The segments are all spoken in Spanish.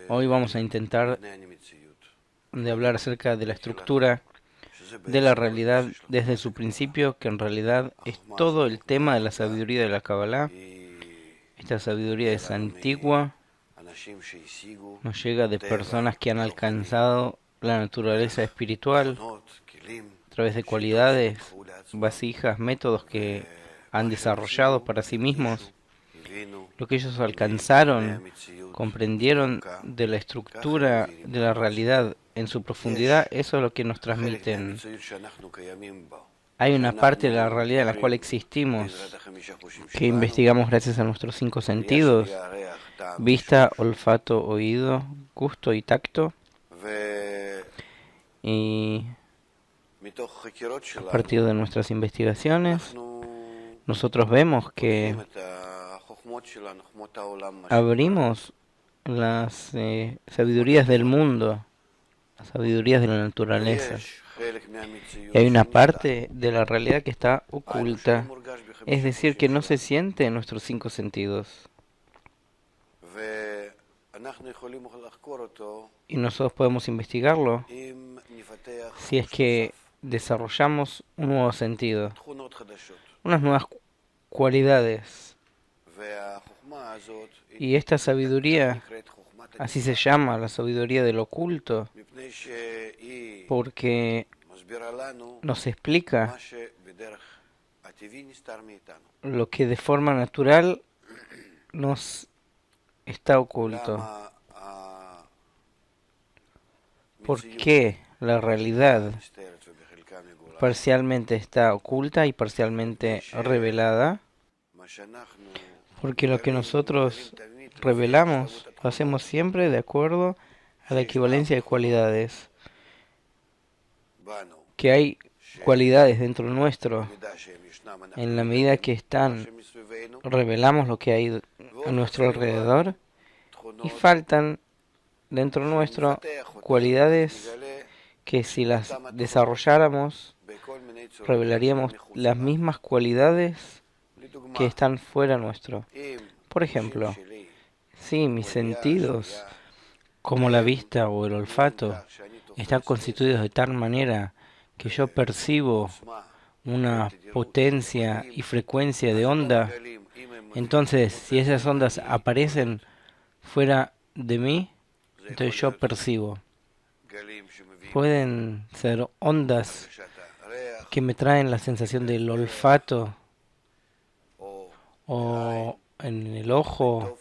Hoy vamos a intentar de hablar acerca de la estructura de la realidad desde su principio, que en realidad es todo el tema de la sabiduría de la Kabbalah. Esta sabiduría es antigua, nos llega de personas que han alcanzado la naturaleza espiritual a través de cualidades, vasijas, métodos que han desarrollado para sí mismos. Lo que ellos alcanzaron, comprendieron de la estructura de la realidad en su profundidad, eso es lo que nos transmiten. Hay una parte de la realidad en la cual existimos, que investigamos gracias a nuestros 5 sentidos: vista, olfato, oído, gusto y tacto. Y a partir de nuestras investigaciones, nosotros vemos que abrimos las sabidurías del mundo, las sabidurías de la naturaleza. Y hay una parte de la realidad que está oculta, es decir, que no se siente en nuestros 5 sentidos. Y nosotros podemos investigarlo si es que desarrollamos un nuevo sentido, unas nuevas cualidades. Y esta sabiduría, así se llama, la sabiduría del oculto, porque nos explica lo que de forma natural nos está oculto. ¿Por qué la realidad parcialmente está oculta y parcialmente revelada? Porque lo que nosotros revelamos lo hacemos siempre de acuerdo a la equivalencia de cualidades. Que hay cualidades dentro nuestro, en la medida que están, revelamos lo que hay a nuestro alrededor, y faltan dentro nuestro cualidades que si las desarrolláramos, revelaríamos las mismas cualidades que están fuera nuestro. Por ejemplo, si mis sentidos, como la vista o el olfato, están constituidos de tal manera que yo percibo una potencia y frecuencia de onda, entonces si esas ondas aparecen fuera de mí, entonces yo percibo. Pueden ser ondas que me traen la sensación del olfato, o en el ojo,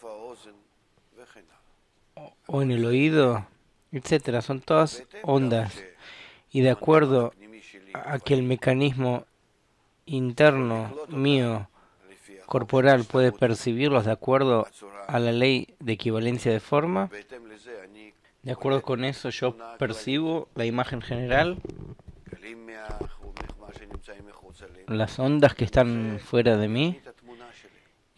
o en el oído, etcétera. Son todas ondas. Y de acuerdo a que el mecanismo interno mío, corporal, puede percibirlos de acuerdo a la ley de equivalencia de forma, de acuerdo con eso yo percibo la imagen general, las ondas que están fuera de mí,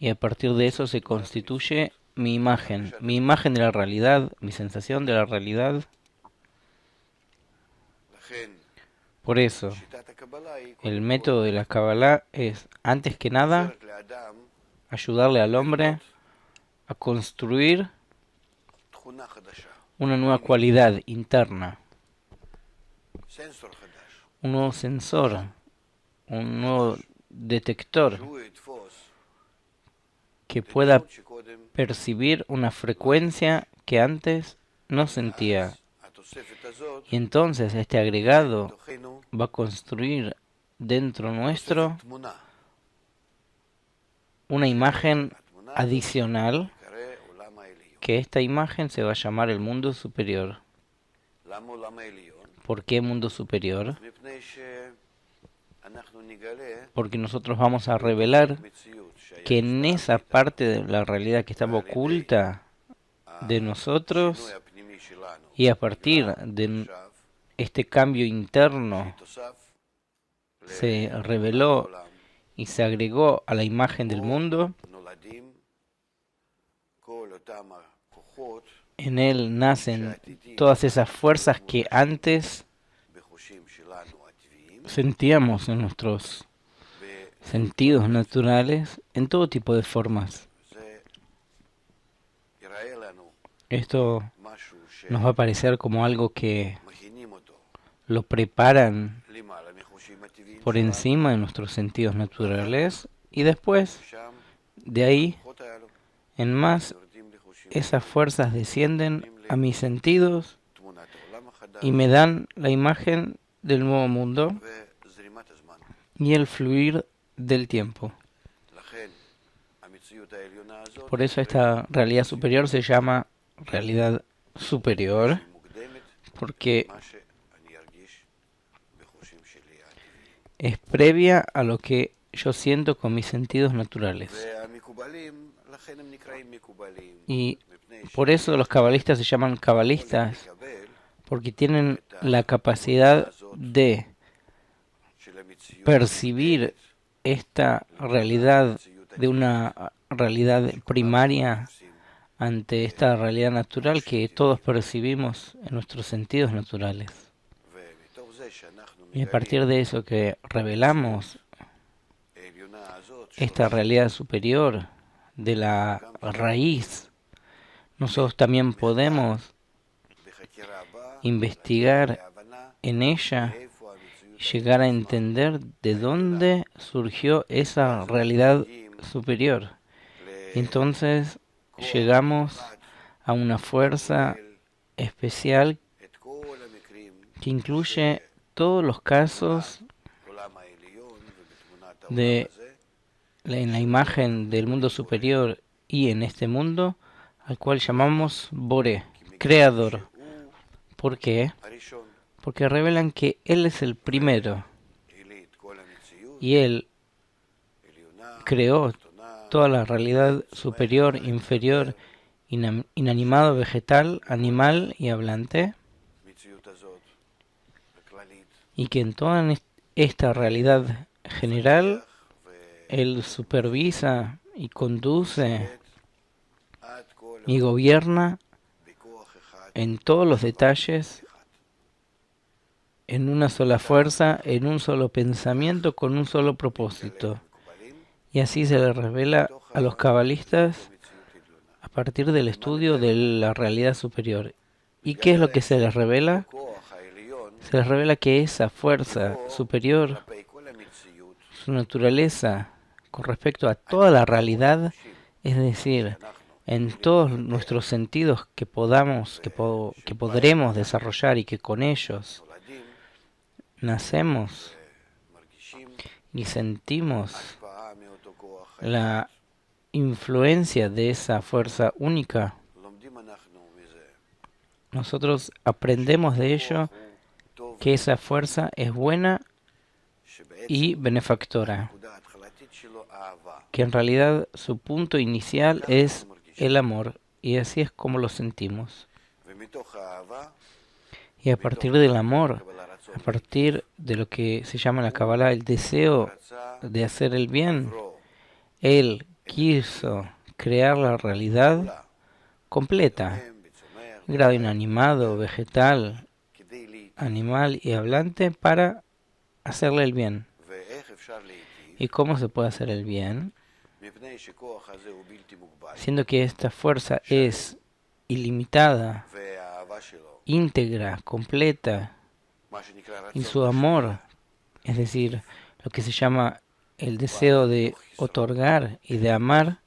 y a partir de eso se constituye mi imagen de la realidad, mi sensación de la realidad. Por eso, el método de la Kabbalah es, antes que nada, ayudarle al hombre a construir una nueva cualidad interna, un nuevo sensor, un nuevo detector que pueda percibir una frecuencia que antes no sentía. Y entonces este agregado va a construir dentro nuestro una imagen adicional, que esta imagen se va a llamar el mundo superior. ¿Por qué mundo superior? Porque nosotros vamos a revelar que en esa parte de la realidad que estaba oculta de nosotros, y a partir de este cambio interno, se reveló y se agregó a la imagen del mundo. En él nacen todas esas fuerzas que antes sentíamos en nuestros sentidos naturales, en todo tipo de formas. esto nos va a parecer como algo que lo preparan por encima de nuestros sentidos naturales y después, de ahí en más, esas fuerzas descienden a mis sentidos y me dan la imagen del nuevo mundo y el fluir del tiempo. Por eso esta realidad superior se llama realidad superior, porque es previa a lo que yo siento con mis sentidos naturales. Y por eso los cabalistas se llaman cabalistas, porque tienen la capacidad de percibir esta realidad de una realidad primaria ante esta realidad natural que todos percibimos en nuestros sentidos naturales. Y a partir de eso que revelamos esta realidad superior de la raíz, nosotros también podemos investigar en ella y llegar a entender de dónde surgió esa realidad superior. Entonces llegamos a una fuerza especial que incluye todos los casos en la imagen del mundo superior y en este mundo, al cual llamamos Boré, creador. ¿Por qué? Porque revelan que Él es el primero y Él creó toda la realidad superior, inferior, inanimado, vegetal, animal y hablante, y que en toda esta realidad general Él supervisa y conduce y gobierna en todos los detalles, en una sola fuerza, en un solo pensamiento, con un solo propósito. Y así se le revela a los cabalistas a partir del estudio de la realidad superior. ¿Y qué es lo que se les revela? Se les revela que esa fuerza superior, su naturaleza con respecto a toda la realidad, es decir, en todos nuestros sentidos que podremos desarrollar y que con ellos nacemos y sentimos la influencia de esa fuerza única, nosotros aprendemos de ello que esa fuerza es buena y benefactora, que en realidad su punto inicial es el amor, y así es como lo sentimos. Y a partir del amor, a partir de lo que se llama en la Kabbalah el deseo de hacer el bien, Él quiso crear la realidad completa, grado inanimado, vegetal, animal y hablante, para hacerle el bien. ¿Y cómo se puede hacer el bien? Siendo que esta fuerza es ilimitada, íntegra, completa, y su amor, es decir, lo que se llama el deseo de otorgar y de amar,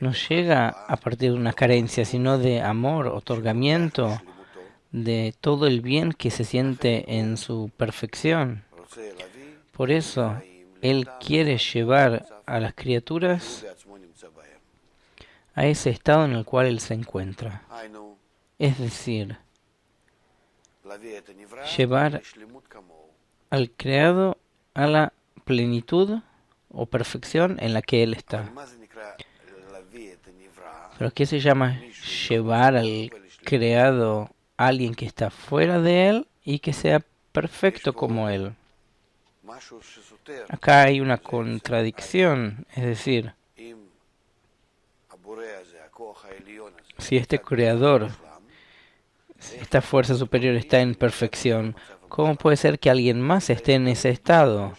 no llega a partir de una carencia, sino de amor, otorgamiento, de todo el bien que se siente en su perfección. Por eso, Él quiere llevar a las criaturas a ese estado en el cual Él se encuentra. Es decir, llevar al creado a la plenitud o perfección en la que Él está. ¿Pero qué se llama llevar al creado a alguien que está fuera de Él y que sea perfecto como Él? Acá hay una contradicción, es decir, si este creador, esta fuerza superior está en perfección, ¿cómo puede ser que alguien más esté en ese estado?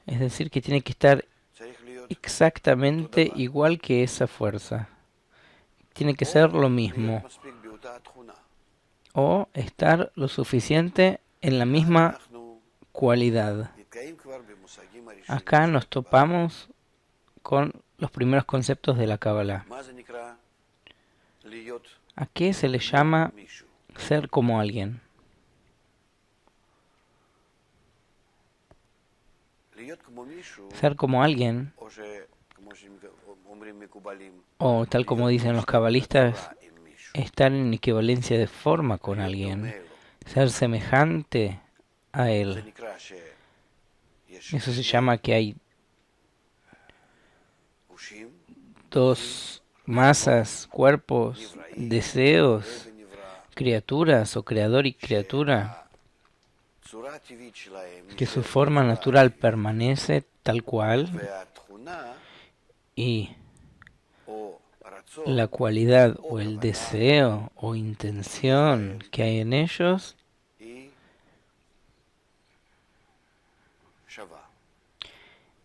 Es decir, que tiene que estar exactamente igual que esa fuerza. tiene que ser lo mismo, o estar lo suficiente en la misma cualidad. Acá nos topamos con los primeros conceptos de la Kabbalah. ¿A qué se le llama ser como alguien? Ser como alguien, o tal como dicen los cabalistas, estar en equivalencia de forma con alguien, ser semejante a él. Eso se llama que hay dos masas, cuerpos, deseos, criaturas o creador y criatura, que su forma natural permanece tal cual y la cualidad o el deseo o intención que hay en ellos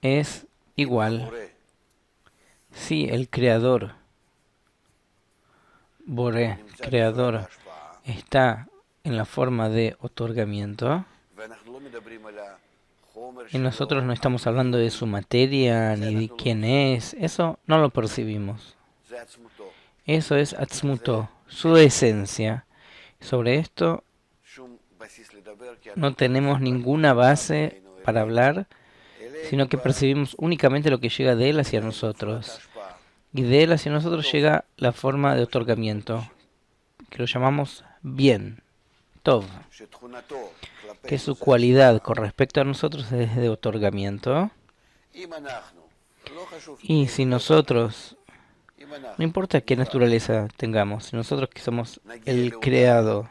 es igual. Si el creador, Boré, creador, está en la forma de otorgamiento, y nosotros no estamos hablando de su materia ni de quién es, eso no lo percibimos. Eso es Atzmuto, su esencia. Sobre esto no tenemos ninguna base para hablar, sino que percibimos únicamente lo que llega de él hacia nosotros. Y de él hacia nosotros llega la forma de otorgamiento, que lo llamamos bien, Tov, que su cualidad con respecto a nosotros es de otorgamiento. Y si nosotros, no importa qué naturaleza tengamos, si nosotros que somos el creado,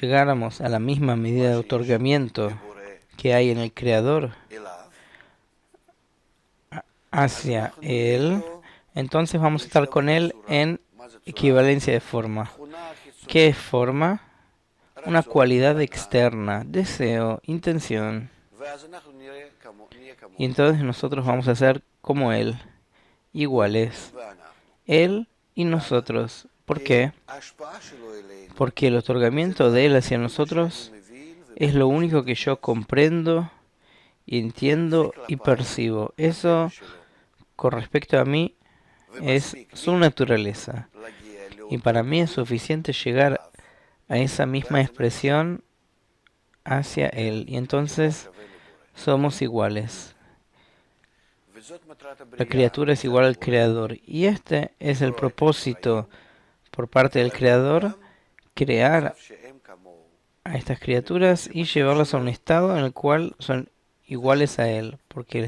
llegáramos a la misma medida de otorgamiento que hay en el creador hacia él, entonces vamos a estar con él en equivalencia de forma. ¿Qué es forma? Una cualidad externa, deseo, intención. Y entonces nosotros vamos a ser como él, iguales. Él y nosotros. ¿Por qué? Porque el otorgamiento de él hacia nosotros es lo único que yo comprendo, y entiendo y percibo. Eso, con respecto a mí, es su naturaleza. Y para mí es suficiente llegar a esa misma expresión hacia él. Y entonces somos iguales. La criatura es igual al creador. Y este es el propósito por parte del creador, crear a estas criaturas y llevarlas a un estado en el cual son iguales a él. Porque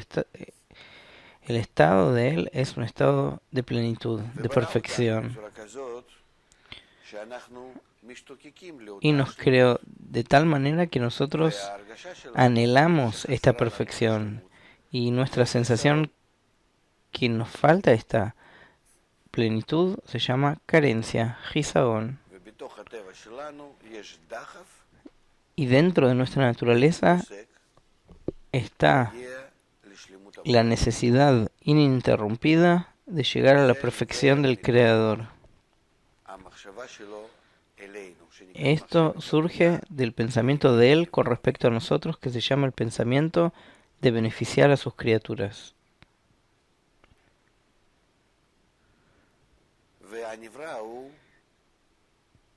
el estado de él es un estado de plenitud, de perfección. Y nos creó de tal manera que nosotros anhelamos esta perfección. Y nuestra sensación que nos falta esta plenitud se llama carencia, Hisaón. Y dentro de nuestra naturaleza está la necesidad ininterrumpida de llegar a la perfección del Creador. Esto surge del pensamiento de él con respecto a nosotros, que se llama el pensamiento de beneficiar a sus criaturas.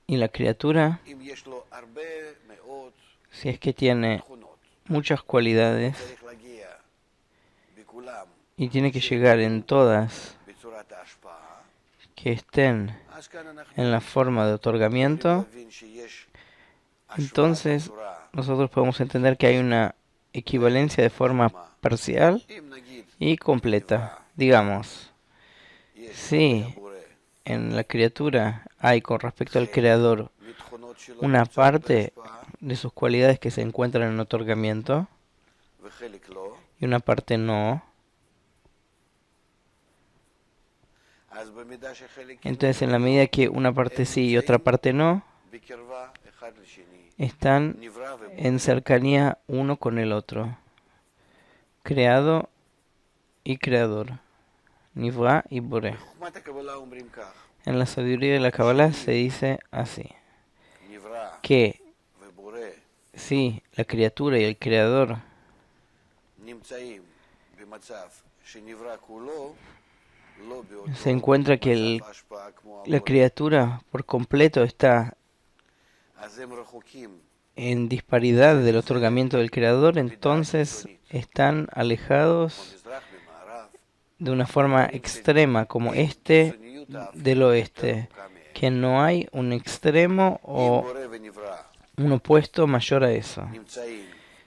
Y la criatura, si es que tiene muchas cualidades y tiene que llegar en todas que estén en la forma de otorgamiento, entonces nosotros podemos entender que hay una equivalencia de forma parcial y completa. Digamos, si en la criatura hay con respecto al creador una parte de sus cualidades que se encuentran en otorgamiento y una parte no, entonces en la medida que una parte sí y otra parte no, están en cercanía uno con el otro, creado y creador. Nivra y Boré. En la sabiduría de la Kabbalah se dice así, que si la criatura y el creador se encuentra que la criatura por completo está en disparidad del otorgamiento del creador, entonces están alejados de una forma extrema, como este del oeste, que no hay un extremo o un opuesto mayor a eso.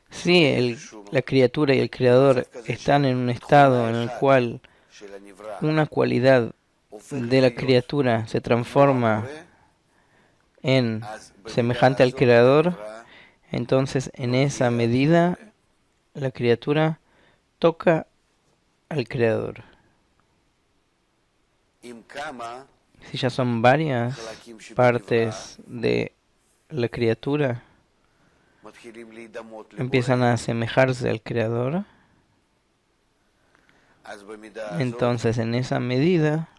Si la criatura y el creador están en un estado en el cual una cualidad de la criatura se transforma en semejante al creador, entonces en esa medida la criatura toca al creador. Si ya son varias partes de la criatura, empiezan a asemejarse al creador, entonces en esa medida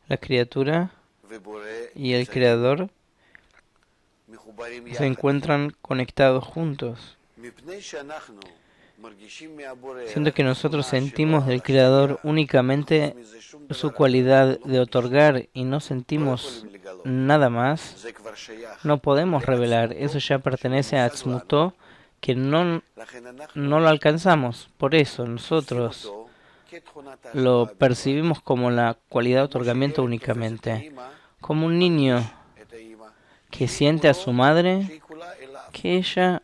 la criatura y el creador se encuentran conectados juntos. Siendo que nosotros sentimos del creador únicamente su cualidad de otorgar y no sentimos nada más, no podemos revelar. Eso ya pertenece a Atzmutó, que no lo alcanzamos. Por eso nosotros lo percibimos como la cualidad de otorgamiento únicamente, como un niño que siente a su madre, que ella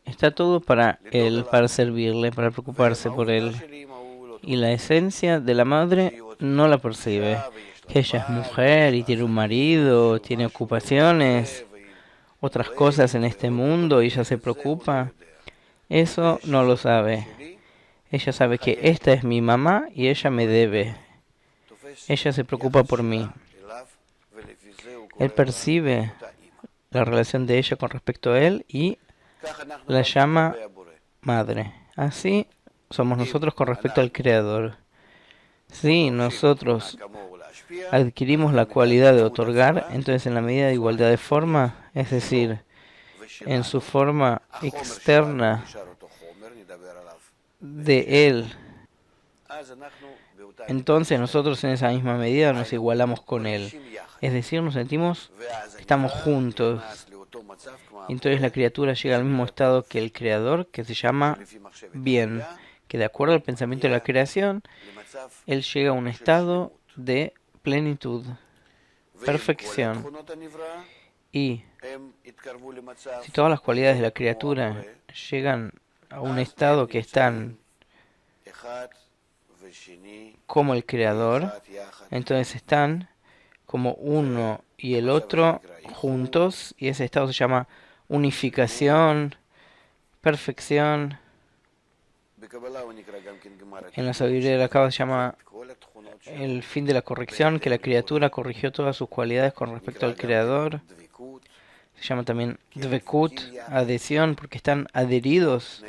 está todo para él, para servirle, para preocuparse por él. Y la esencia de la madre no la percibe. Que ella es mujer y tiene un marido, tiene ocupaciones, otras cosas en este mundo y ella se preocupa. Eso no lo sabe. Ella sabe que esta es mi mamá y ella me debe. Ella se preocupa por mí. Él percibe la relación de ella con respecto a él y la llama madre. Así somos nosotros con respecto al Creador. Si nosotros adquirimos la cualidad de otorgar, entonces en la medida de igualdad de forma, es decir, en su forma externa de él, entonces nosotros en esa misma medida nos igualamos con él. Es decir, nos sentimos que estamos juntos. Entonces la criatura llega al mismo estado que el creador, que se llama bien, que de acuerdo al pensamiento de la creación, él llega a un estado de plenitud, perfección. Y si todas las cualidades de la criatura llegan a un estado que están como el creador, entonces están como uno y el otro juntos, y ese estado se llama unificación, perfección. En la sabiduría de la Kabbalah se llama el fin de la corrección, que la criatura corrigió todas sus cualidades con respecto al creador. Se llama también dvekut, adhesión, porque están adheridos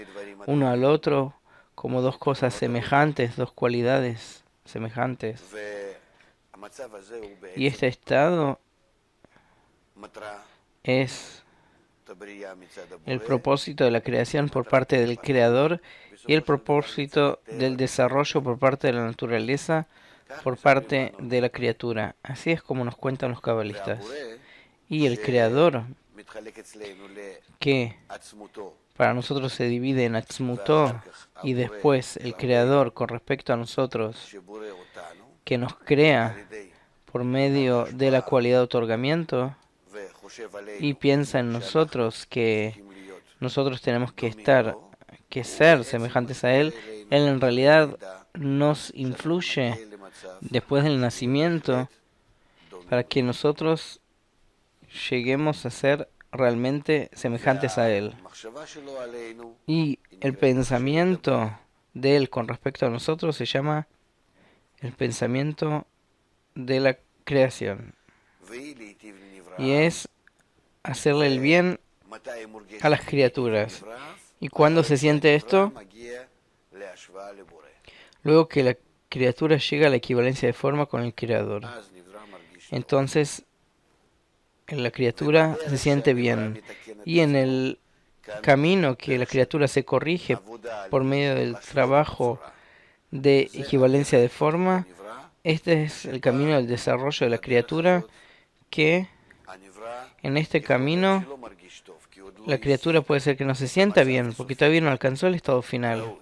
uno al otro como dos cosas semejantes, dos cualidades semejantes. Y este estado es el propósito de la creación por parte del Creador y el propósito del desarrollo por parte de la naturaleza por parte de la criatura. Así es como nos cuentan los cabalistas. Y el Creador, que para nosotros se divide en Atzmutó, y después el Creador con respecto a nosotros, que nos crea por medio de la cualidad de otorgamiento, y piensa en nosotros que nosotros tenemos que ser semejantes a Él. Él en realidad nos influye después del nacimiento para que nosotros lleguemos a ser realmente semejantes a Él. Y el pensamiento de Él con respecto a nosotros se llama el pensamiento de la creación. Y es hacerle el bien a las criaturas. ¿Y cuándo se siente esto? luego que la criatura llega a la equivalencia de forma con el creador. Entonces la criatura se siente bien. Y en el camino que la criatura se corrige por medio del trabajo de equivalencia de forma, este es el camino del desarrollo de la criatura, que en este camino la criatura puede ser que no se sienta bien, porque todavía no alcanzó el estado final,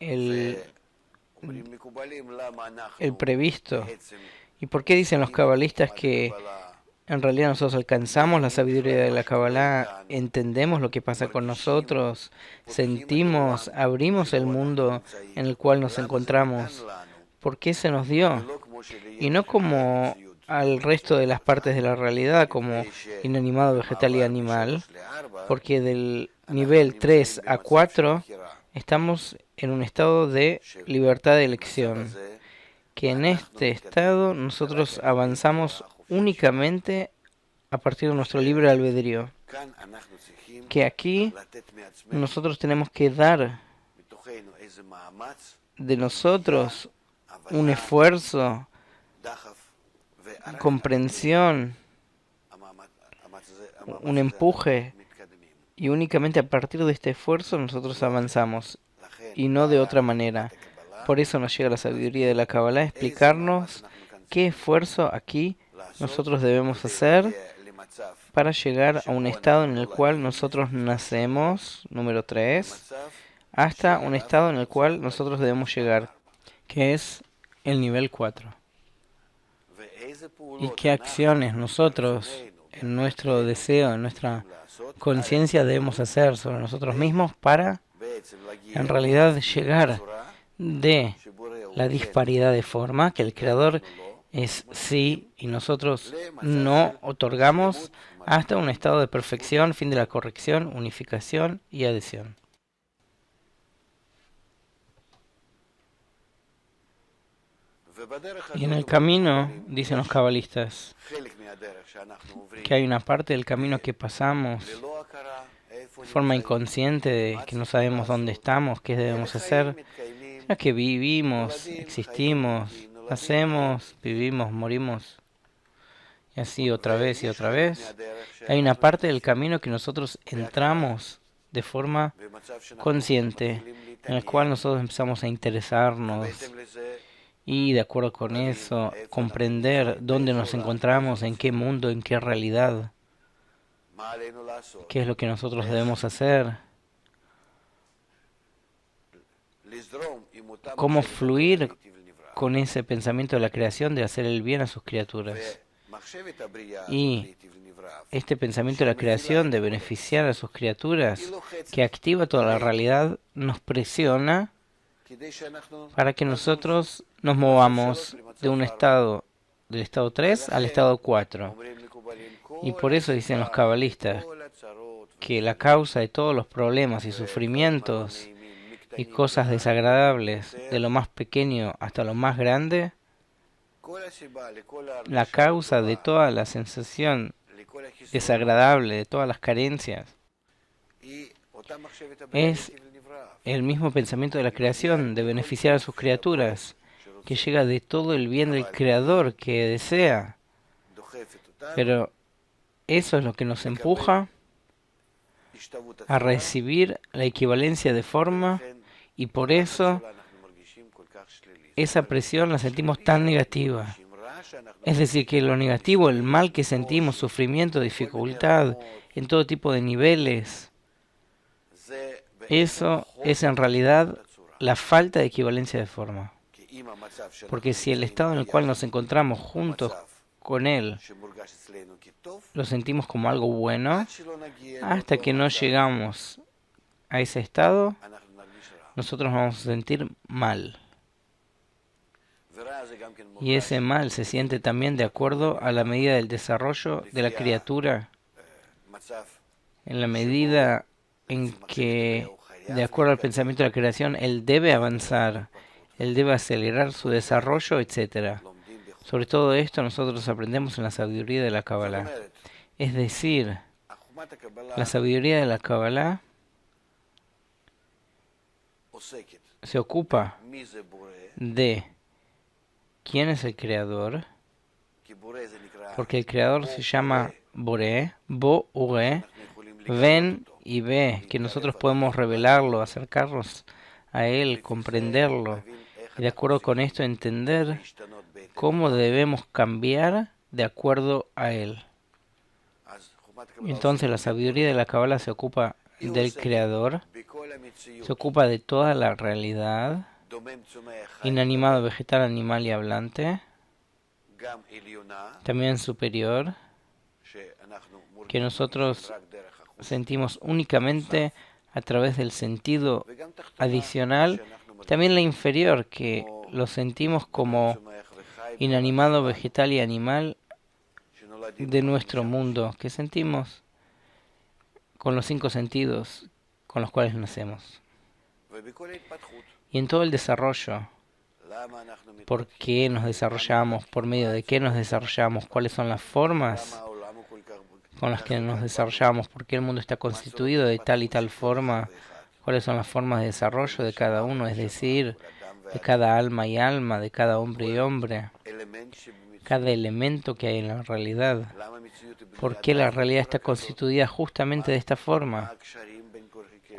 el, el previsto. ¿Y por qué dicen los cabalistas que en realidad nosotros alcanzamos la sabiduría de la Kabbalah, entendemos lo que pasa con nosotros, sentimos, abrimos el mundo en el cual nos encontramos? ¿Por qué se nos dio? Y no como al resto de las partes de la realidad, como inanimado, vegetal y animal, porque del nivel 3 a 4 estamos en un estado de libertad de elección, que en este estado nosotros avanzamos únicamente a partir de nuestro libre albedrío, que aquí nosotros tenemos que dar de nosotros un esfuerzo, comprensión, un empuje, y únicamente a partir de este esfuerzo nosotros avanzamos, y no de otra manera. Por eso nos llega la sabiduría de la Kabbalah, explicarnos qué esfuerzo aquí nosotros debemos hacer para llegar a un estado en el cual nosotros nacemos, número 3, hasta un estado en el cual nosotros debemos llegar, que es el nivel 4. Y qué acciones nosotros, en nuestro deseo, en nuestra conciencia, debemos hacer sobre nosotros mismos para, en realidad, llegar de la disparidad de forma, que el Creador es sí y nosotros no otorgamos, hasta un estado de perfección, fin de la corrección, unificación y adhesión. Y en el camino, dicen los cabalistas, que hay una parte del camino que pasamos de forma inconsciente, de que no sabemos dónde estamos, qué debemos hacer, sino que vivimos, existimos, nacemos, vivimos, morimos, y así otra vez y otra vez. Hay una parte del camino que nosotros entramos de forma consciente, en el cual nosotros empezamos a interesarnos y de acuerdo con eso comprender dónde nos encontramos, en qué mundo, en qué realidad, qué es lo que nosotros debemos hacer, cómo fluir con ese pensamiento de la creación de hacer el bien a sus criaturas. Y este pensamiento de la creación de beneficiar a sus criaturas, que activa toda la realidad, nos presiona para que nosotros nos movamos de un estado, del estado 3 al estado 4. Y por eso dicen los cabalistas que la causa de todos los problemas y sufrimientos y cosas desagradables, de lo más pequeño hasta lo más grande, la causa de toda la sensación desagradable, de todas las carencias, es el mismo pensamiento de la creación, de beneficiar a sus criaturas, que llega de todo el bien del Creador que desea. Pero eso es lo que nos empuja a recibir la equivalencia de forma, y por eso esa presión la sentimos tan negativa. Es decir, que lo negativo, el mal que sentimos, sufrimiento, dificultad, en todo tipo de niveles, eso es en realidad la falta de equivalencia de forma. Porque si el estado en el cual nos encontramos juntos con Él lo sentimos como algo bueno, hasta que no llegamos a ese estado, nosotros nos vamos a sentir mal. Y ese mal se siente también de acuerdo a la medida del desarrollo de la criatura, en la medida en que, de acuerdo al pensamiento de la creación, él debe avanzar, él debe acelerar su desarrollo, etc. Sobre todo esto nosotros aprendemos en la sabiduría de la Kabbalah. Es decir, la sabiduría de la Kabbalah se ocupa de quién es el creador, porque el creador se llama Boré, Bo-Ure, ven y ve, que nosotros podemos revelarlo, acercarnos a él, comprenderlo, y de acuerdo con esto entender cómo debemos cambiar de acuerdo a él. Y entonces la sabiduría de la Kabbalah se ocupa del creador, se ocupa de toda la realidad, inanimado, vegetal, animal y hablante, también superior, que nosotros sentimos únicamente a través del sentido adicional, también la inferior, que lo sentimos como inanimado, vegetal y animal de nuestro mundo, que sentimos con los 5 sentidos con los cuales nacemos. Y en todo el desarrollo, ¿por qué nos desarrollamos? ¿Por medio de qué nos desarrollamos? ¿Cuáles son las formas con las que nos desarrollamos? ¿Por qué el mundo está constituido de tal y tal forma? ¿Cuáles son las formas de desarrollo de cada uno? Es decir, de cada alma y alma, de cada hombre y hombre, cada elemento que hay en la realidad. ¿Por qué la realidad está constituida justamente de esta forma?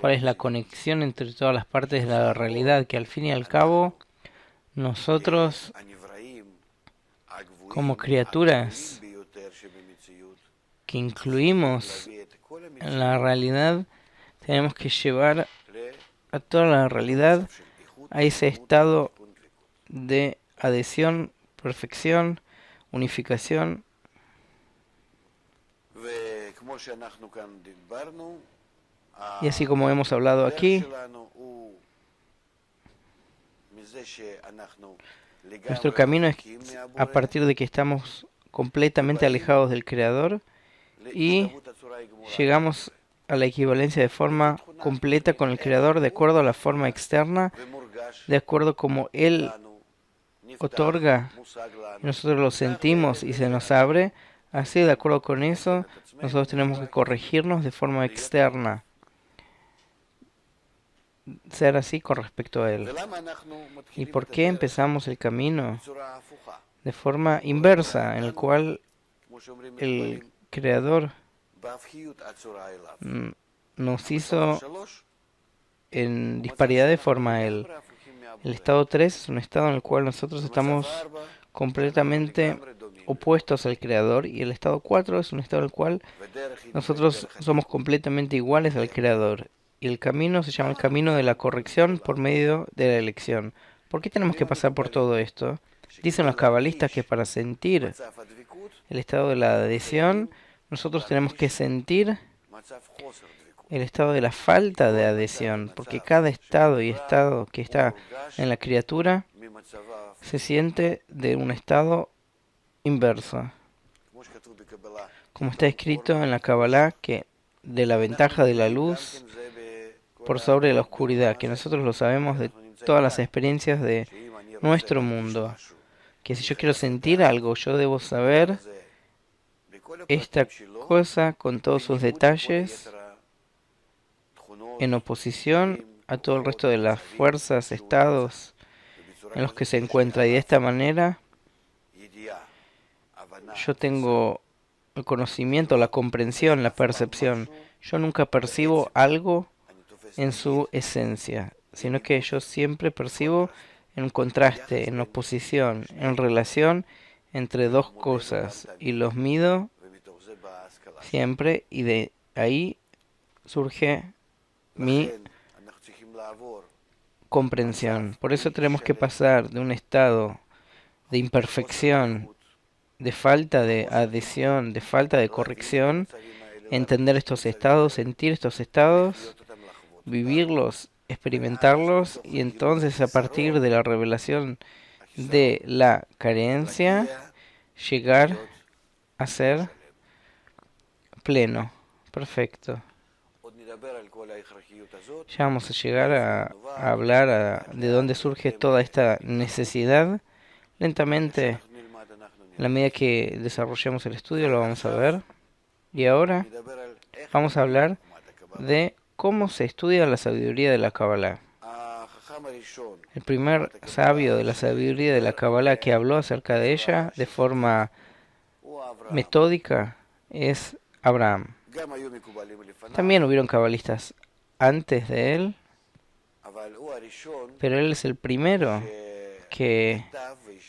¿Cuál es la conexión entre todas las partes de la realidad? Que al fin y al cabo, nosotros, como criaturas que incluimos en la realidad, tenemos que llevar a toda la realidad a ese estado de adhesión, perfección, unificación. Y así como hemos hablado aquí, nuestro camino es a partir de que estamos completamente alejados del Creador y llegamos a la equivalencia de forma completa con el Creador de acuerdo a la forma externa, de acuerdo como Él otorga, nosotros lo sentimos y se nos abre. Así, de acuerdo con eso, nosotros tenemos que corregirnos de forma externa, ser así con respecto a Él. ¿Y por qué empezamos el camino de forma inversa, en el cual el Creador nos hizo en disparidad de forma a Él? El estado 3 es un estado en el cual nosotros estamos completamente opuestos al Creador, y el estado 4 es un estado en el cual nosotros somos completamente iguales al Creador. Y el camino se llama el camino de la corrección por medio de la elección. ¿Por qué tenemos que pasar por todo esto? Dicen los cabalistas que para sentir el estado de la adhesión, nosotros tenemos que sentir el estado de la falta de adhesión, porque cada estado y estado que está en la criatura se siente de un estado inverso. Como está escrito en la Kabbalah, que de la ventaja de la luz por sobre la oscuridad, que nosotros lo sabemos de todas las experiencias de nuestro mundo, que si yo quiero sentir algo, yo debo saber esta cosa con todos sus detalles, en oposición a todo el resto de las fuerzas, estados en los que se encuentra. Y de esta manera yo tengo el conocimiento, la comprensión, la percepción. Yo nunca percibo algo en su esencia, sino que yo siempre percibo en contraste, en oposición, en relación entre dos cosas, y los mido siempre, y de ahí surge mi comprensión. Por eso tenemos que pasar de un estado de imperfección, de falta de adhesión, de falta de corrección, entender estos estados, sentir estos estados, vivirlos, experimentarlos, y entonces a partir de la revelación de la carencia, llegar a ser pleno, perfecto. Ya vamos a llegar a hablar de dónde surge toda esta necesidad. Lentamente, en la medida que desarrollemos el estudio, lo vamos a ver. Y ahora vamos a hablar de cómo se estudia la sabiduría de la Kabbalah. El primer sabio de la sabiduría de la Kabbalah que habló acerca de ella de forma metódica es Abraham. También hubieron cabalistas antes de él, pero él es el primero que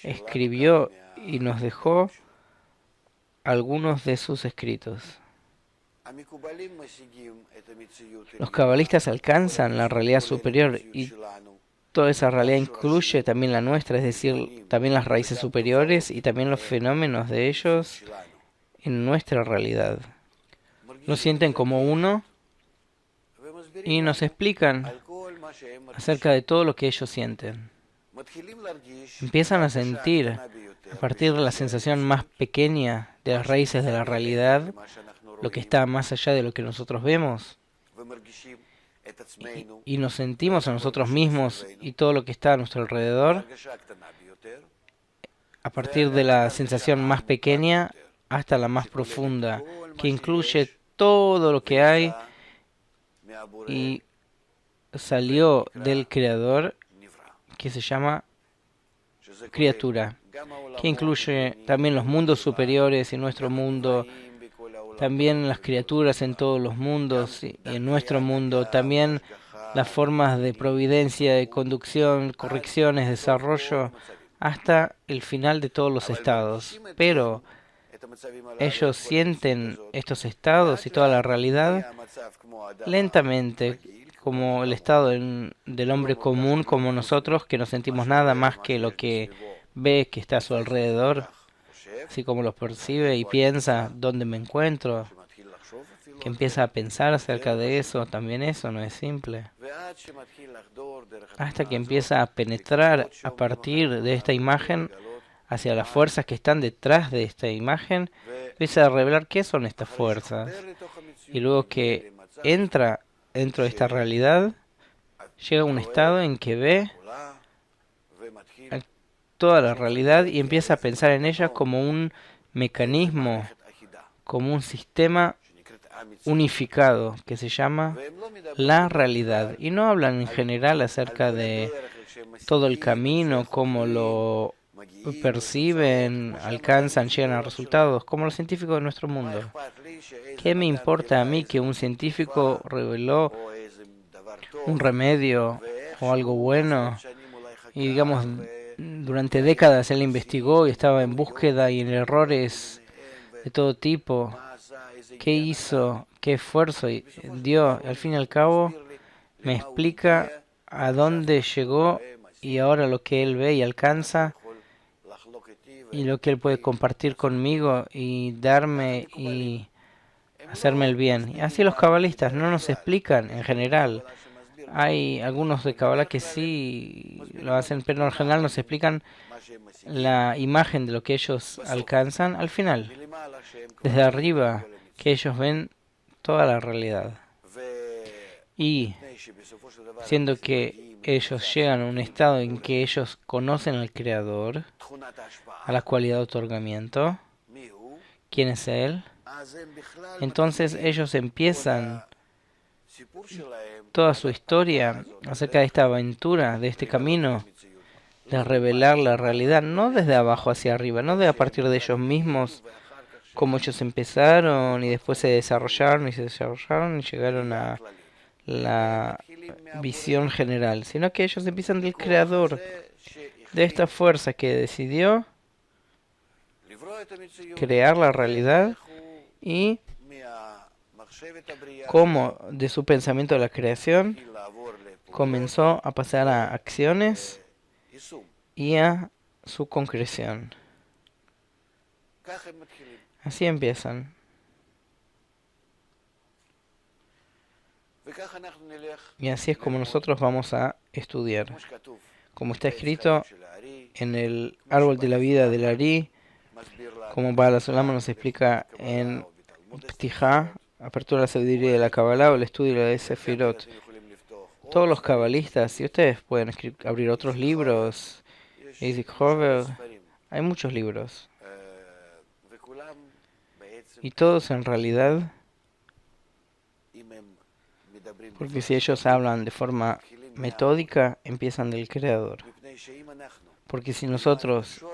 escribió y nos dejó algunos de sus escritos. Los cabalistas alcanzan la realidad superior y toda esa realidad incluye también la nuestra, es decir, también las raíces superiores y también los fenómenos de ellos en nuestra realidad. Nos sienten como uno y nos explican acerca de todo lo que ellos sienten. Empiezan a sentir, a partir de la sensación más pequeña de las raíces de la realidad, lo que está más allá de lo que nosotros vemos, y nos sentimos a nosotros mismos y todo lo que está a nuestro alrededor, a partir de la sensación más pequeña hasta la más profunda, que incluye todo lo que hay y salió del Creador, que se llama criatura, que incluye también los mundos superiores y nuestro mundo, también las criaturas en todos los mundos y en nuestro mundo, también las formas de providencia, de conducción, correcciones, desarrollo, hasta el final de todos los estados. Pero ellos sienten estos estados y toda la realidad lentamente, como el estado del hombre común, como nosotros, que no sentimos nada más que lo que ve que está a su alrededor, así como lo percibe y piensa dónde me encuentro, que empieza a pensar acerca de eso. También eso no es simple. Hasta que empieza a penetrar a partir de esta imagen hacia las fuerzas que están detrás de esta imagen, empieza a revelar qué son estas fuerzas. Y luego que entra dentro de esta realidad, llega a un estado en que ve toda la realidad y empieza a pensar en ella como un mecanismo, como un sistema unificado que se llama la realidad. Y no hablan en general acerca de todo el camino, cómo lo perciben, alcanzan, llegan a resultados, como los científicos de nuestro mundo. ¿Qué me importa a mí que un científico reveló un remedio o algo bueno y digamos durante décadas él investigó y estaba en búsqueda y en errores de todo tipo? ¿Qué hizo? ¿Qué esfuerzo dio? Al fin y al cabo me explica a dónde llegó y ahora lo que él ve y alcanza y lo que él puede compartir conmigo y darme y hacerme el bien. Y así los cabalistas no nos explican en general. Hay algunos de Kabbalah que sí lo hacen, pero en general nos explican la imagen de lo que ellos alcanzan al final, desde arriba, que ellos ven toda la realidad. Y siendo que ellos llegan a un estado en que ellos conocen al Creador, a la cualidad de otorgamiento, quién es Él, entonces ellos empiezan toda su historia acerca de esta aventura, de este camino, de revelar la realidad, no desde abajo hacia arriba, no de a partir de ellos mismos, como ellos empezaron y después se desarrollaron y llegaron a la visión general, sino que ellos empiezan del creador, de esta fuerza que decidió crear la realidad y cómo de su pensamiento de la creación comenzó a pasar a acciones y a su concreción. Así empiezan. Y así es como nosotros vamos a estudiar. Como está escrito en el árbol de la vida del Ari, como Baal Solama nos explica en Ptijá, Apertura de la Sabiduría de la Kabbalah, o el estudio de la Sefirot. Todos los cabalistas, y ustedes pueden abrir otros libros, Isaac Hover, hay muchos libros. Y todos en realidad, Porque si ellos hablan de forma metódica, empiezan del Creador. Porque si nosotros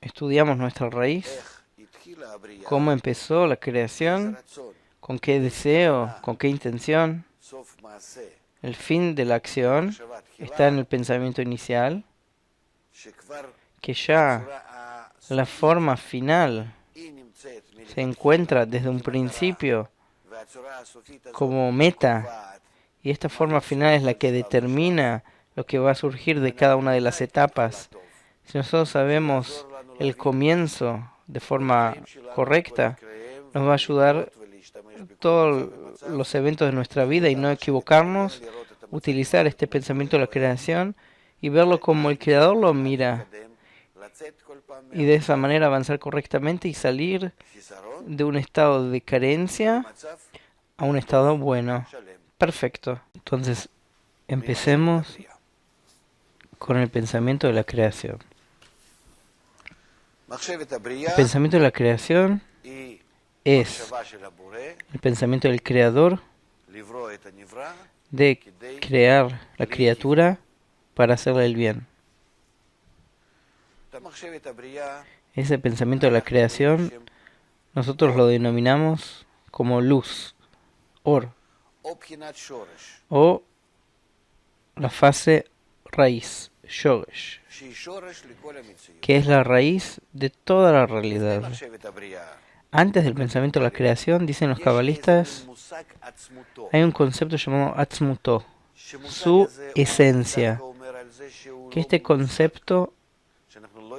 estudiamos nuestra raíz, cómo empezó la creación, con qué deseo, con qué intención, el fin de la acción está en el pensamiento inicial, que ya la forma final se encuentra desde un principio como meta, y esta forma final es la que determina lo que va a surgir de cada una de las etapas. Si nosotros sabemos el comienzo de forma correcta, nos va a ayudar todos los eventos de nuestra vida y no equivocarnos, utilizar este pensamiento de la creación y verlo como el Creador lo mira, y de esa manera avanzar correctamente y salir de un estado de carencia a un estado bueno. Perfecto. Entonces, empecemos con el pensamiento de la creación. El pensamiento de la creación es el pensamiento del Creador de crear la criatura para hacerle el bien. Ese pensamiento de la creación nosotros lo denominamos como luz, or, o la fase raíz, shoresh, que es la raíz de toda la realidad. Antes del pensamiento de la creación, dicen los cabalistas, hay un concepto llamado atzmuto, su esencia, que este concepto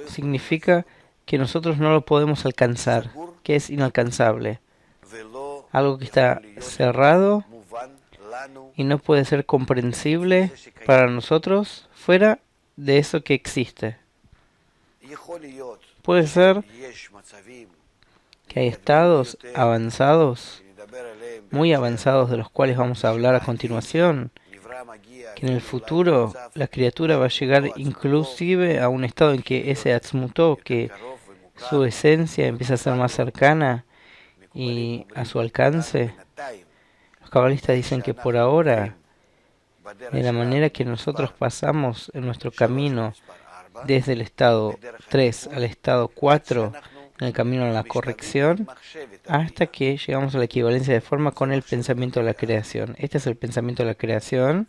significa que nosotros no lo podemos alcanzar, que es inalcanzable, algo que está cerrado y no puede ser comprensible para nosotros fuera de eso que existe. Puede ser que hay estados avanzados, muy avanzados, de los cuales vamos a hablar a continuación, que en el futuro la criatura va a llegar inclusive a un estado en que ese atzmutó, que su esencia empieza a ser más cercana y a su alcance. Los cabalistas dicen que por ahora, de la manera que nosotros pasamos en nuestro camino desde el estado 3 al estado 4, en el camino a la corrección, hasta que llegamos a la equivalencia de forma con el pensamiento de la creación. Este es el pensamiento de la creación.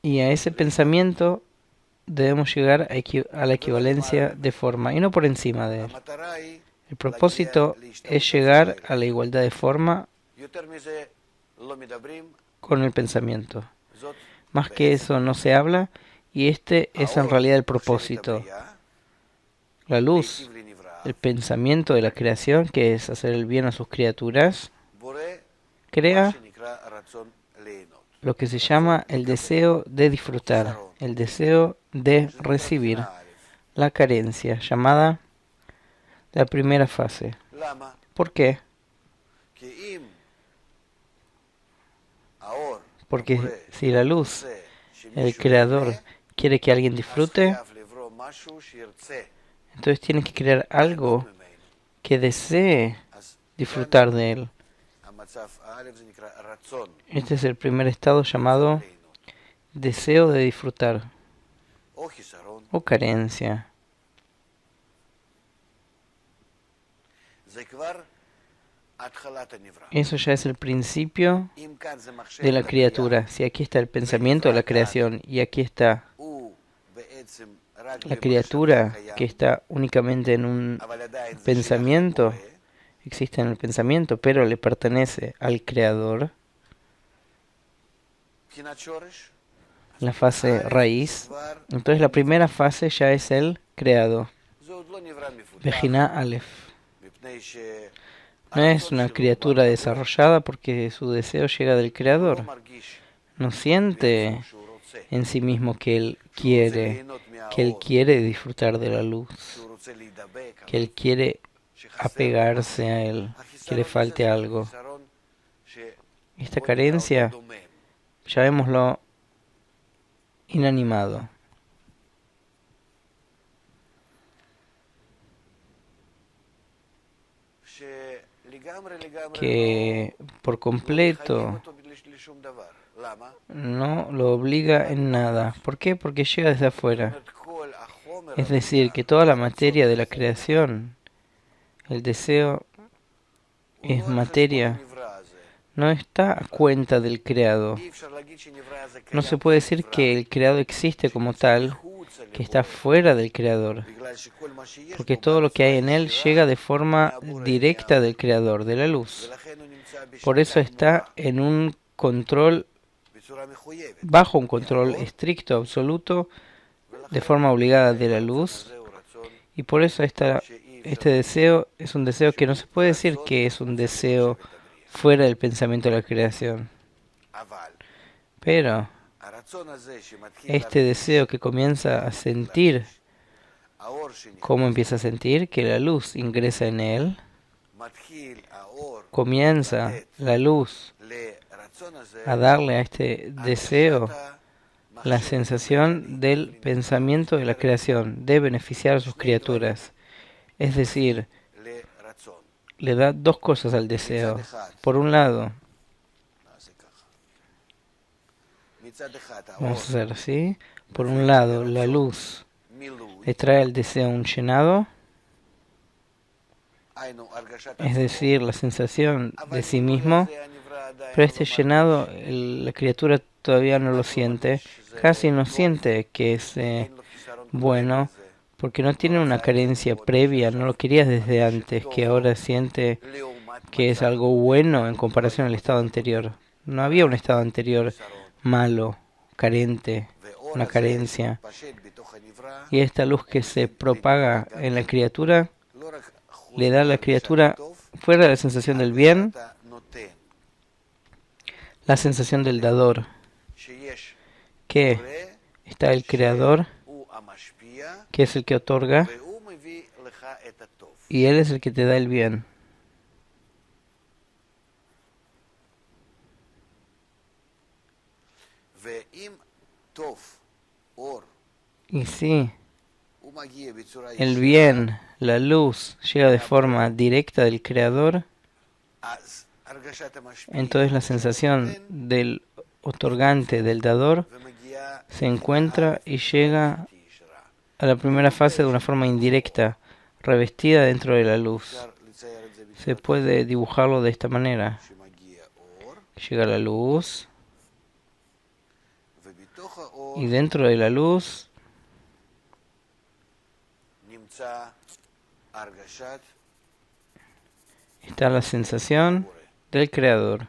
Y a ese pensamiento debemos llegar a la equivalencia de forma y no por encima de él. El propósito es llegar a la igualdad de forma con el pensamiento. Más que eso no se habla, y este es en realidad el propósito. La luz, el pensamiento de la creación, que es hacer el bien a sus criaturas, crea lo que se llama el deseo de disfrutar, el deseo de recibir, la carencia, llamada la primera fase. ¿Por qué? Porque si la luz, el creador, quiere que alguien disfrute, entonces tiene que crear algo que desee disfrutar de él. Este es el primer estado llamado deseo de disfrutar o carencia. Eso ya es el principio de la criatura. Si aquí está el pensamiento de la creación y aquí está la criatura que está únicamente en un pensamiento, existe en el pensamiento, pero le pertenece al creador, la fase raíz, entonces la primera fase ya es el creado. Vejina Aleph. No es una criatura desarrollada porque su deseo llega del creador. No siente en sí mismo que él quiere disfrutar de la luz, que él quiere apegarse a él, que le falte algo. Esta carencia, llamémoslo inanimado. que por completo no lo obliga en nada. ¿Por qué? Porque llega desde afuera. Es decir, que toda la materia de la creación, el deseo es materia, no está a cuenta del creado. No se puede decir que el creado existe como tal, que está fuera del creador, porque todo lo que hay en él llega de forma directa del creador, de la luz. Por eso está en un control, bajo un control estricto, absoluto, de forma obligada de la luz, y por eso este deseo es un deseo que no se puede decir que es un deseo fuera del pensamiento de la creación. Pero este deseo que comienza a sentir, ¿cómo empieza a sentir? Que la luz ingresa en él, comienza la luz a darle a este deseo la sensación del pensamiento de la creación, de beneficiar a sus criaturas. Es decir, le da dos cosas al deseo. Por un lado, vamos a hacer así. Por un lado, la luz le trae al deseo un llenado, es decir, la sensación de sí mismo, pero este llenado la criatura todavía no lo siente, casi no siente que es bueno, porque no tiene una carencia previa, no lo quería desde antes, que ahora siente que es algo bueno en comparación al estado anterior. No había un estado anterior malo, carente, una carencia. Y esta luz que se propaga en la criatura le da a la criatura, fuera de la sensación del bien, la sensación del dador, que está el creador, que es el que otorga, y él es el que te da el bien. Y si el bien, la luz, llega de forma directa del creador, entonces la sensación del otorgante, del dador, se encuentra y llega a la primera fase de una forma indirecta, revestida dentro de la luz. Se puede dibujarlo de esta manera. Llega la luz y dentro de la luz está la sensación del creador.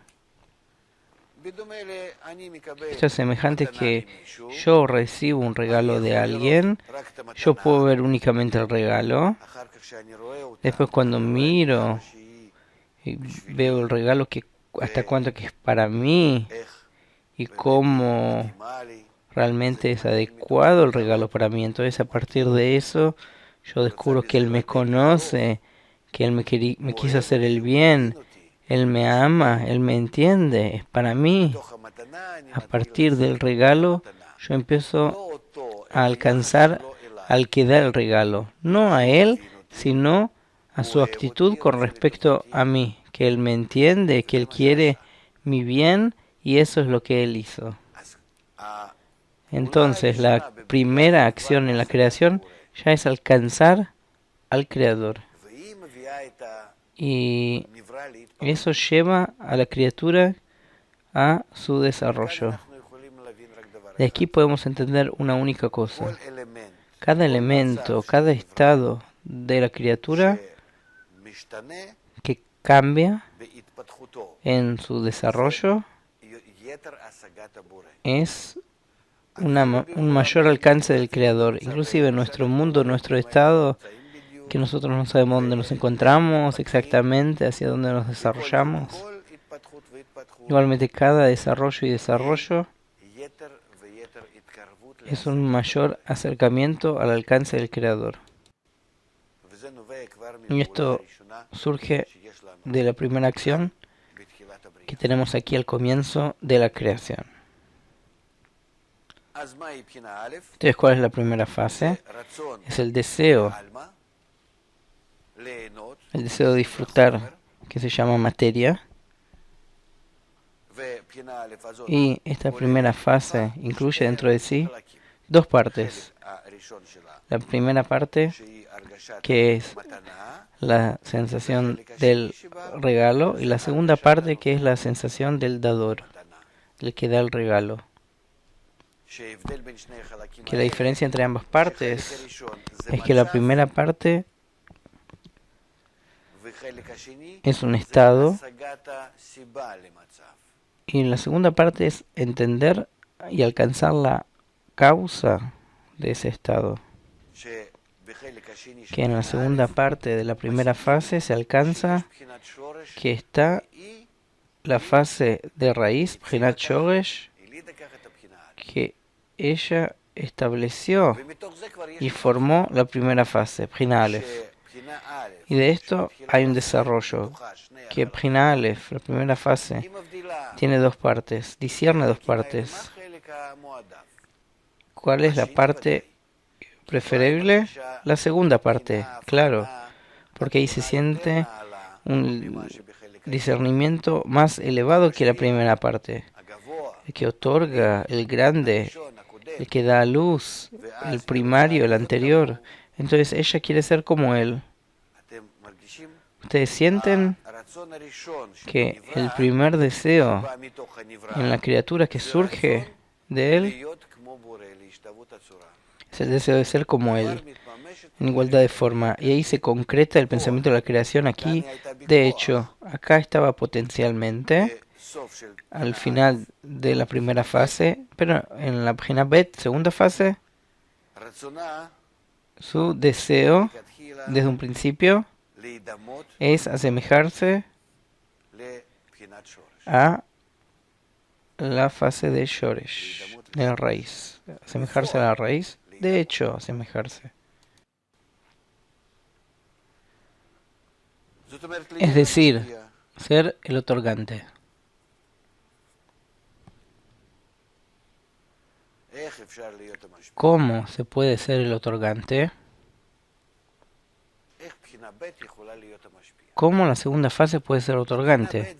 Esto es semejante que yo recibo un regalo de alguien, yo puedo ver únicamente el regalo, después cuando miro y veo el regalo, que hasta cuánto que es para mí y cómo realmente es adecuado el regalo para mí. Entonces a partir de eso yo descubro que él me conoce, que él me quiso hacer el bien, él me ama, él me entiende, es para mí. A partir del regalo yo empiezo a alcanzar al que da el regalo, no a él, sino a su actitud con respecto a mí, que él me entiende, que él quiere mi bien, y eso es lo que él hizo. Entonces la primera acción en la creación ya es alcanzar al creador, y eso lleva a la criatura a su desarrollo. De aquí podemos entender una única cosa: cada elemento, cada estado de la criatura que cambia en su desarrollo es un mayor alcance del creador. Inclusive nuestro mundo, nuestro estado, que nosotros no sabemos dónde nos encontramos exactamente, hacia dónde nos desarrollamos. Igualmente cada desarrollo y desarrollo es un mayor acercamiento al alcance del creador. Y esto surge de la primera acción que tenemos aquí al comienzo de la creación. Entonces, ¿cuál es la primera fase? Es el deseo el deseo de disfrutar, que se llama materia, y esta primera fase incluye dentro de sí dos partes. La primera parte, que es la sensación del regalo, y la segunda parte, que es la sensación del dador, el que da el regalo. Que la diferencia entre ambas partes es que la primera parte es un estado y la segunda parte es entender y alcanzar la causa de ese estado. Que en la segunda parte de la primera fase se alcanza que está la fase de raíz, Bhinat Shoresh, que ella estableció y formó la primera fase, Bhina Aleph. Y de esto hay un desarrollo, que Bhina Aleph, la primera fase, tiene dos partes, discierne dos partes. ¿Cuál es la parte preferible? La segunda parte, claro, porque ahí se siente un discernimiento más elevado que la primera parte, el que otorga, el grande, el que da a luz, el primario, el anterior. Entonces ella quiere ser como él. ¿Ustedes sienten que el primer deseo en la criatura que surge de él es el deseo de ser como él, en igualdad de forma? Y ahí se concreta el pensamiento de la creación aquí. De hecho, acá estaba potencialmente al final de la primera fase, pero en la Bhina Bet, segunda fase, su deseo desde un principio es asemejarse a la fase de Shoresh, de la raíz. Asemejarse a la raíz, de hecho, asemejarse. Es decir, ser el otorgante. ¿Cómo se puede ser el otorgante? ¿Cómo la segunda fase puede ser otorgante?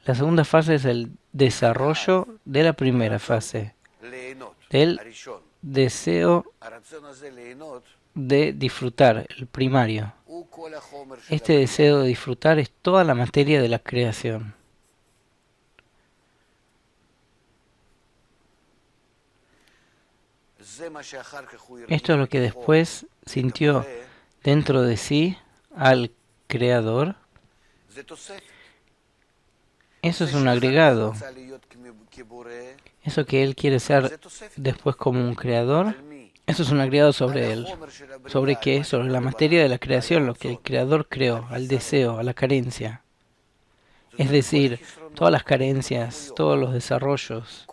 La segunda fase es el desarrollo de la primera fase, del deseo de disfrutar, el primario. Este deseo de disfrutar es toda la materia de la creación. Esto es lo que después sintió dentro de sí al Creador. Eso es un agregado. Eso que él quiere ser después como un creador, eso es un agregado sobre él. ¿Sobre qué? Sobre la materia de la creación, lo que el creador creó, al deseo, a la carencia. Es decir, todas las carencias, todos los desarrollos,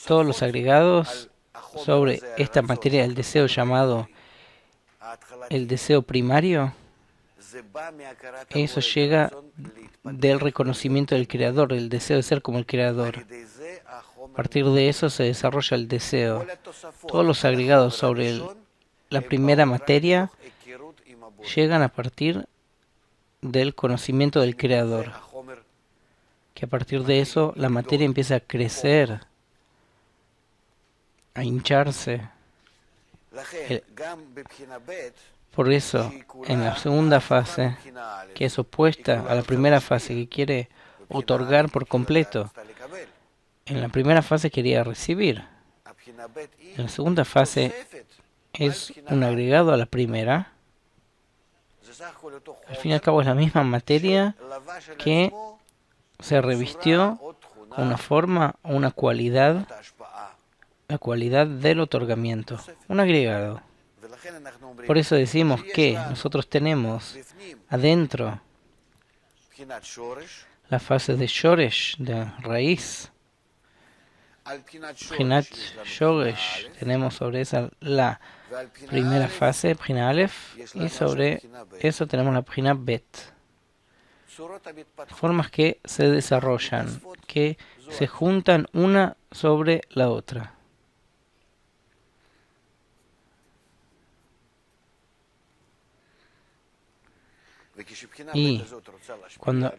todos los agregados sobre esta materia del deseo llamado el deseo primario, eso llega del reconocimiento del creador, el deseo de ser como el creador. A partir de eso se desarrolla el deseo. Todos los agregados sobre la primera materia llegan a partir del conocimiento del creador. Que a partir de eso la materia empieza a crecer, a hincharse. Por eso, en la segunda fase, que es opuesta a la primera fase, que quiere otorgar por completo, en la primera fase quería recibir. En la segunda fase es un agregado a la primera. Al fin y al cabo es la misma materia que se revistió con una forma o una cualidad, la cualidad del otorgamiento, un agregado. Por eso decimos que nosotros tenemos adentro la fase de Shoresh, de raíz. Bhinat Shoresh, tenemos sobre esa la primera fase, Bhina Aleph, y sobre eso tenemos la Bhina Bet. Formas que se desarrollan, que se juntan una sobre la otra. Y cuando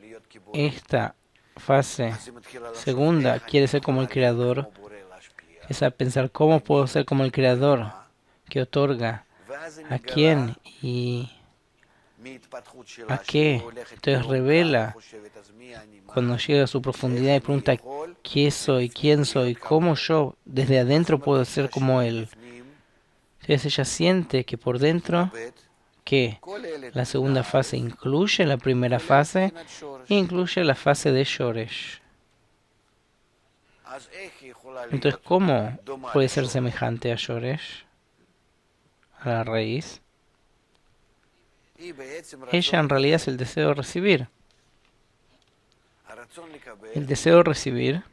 esta fase segunda quiere ser como el Creador, empieza a pensar cómo puedo ser como el Creador que otorga a quién y a qué. Entonces revela cuando llega a su profundidad y pregunta qué soy, quién soy, cómo yo desde adentro puedo ser como Él. Entonces ella siente que por dentro, que la segunda fase incluye la primera fase e incluye la fase de Shoresh. Entonces, ¿cómo puede ser semejante a Shoresh, a la raíz? Ella en realidad es el deseo de recibir. El deseo de recibir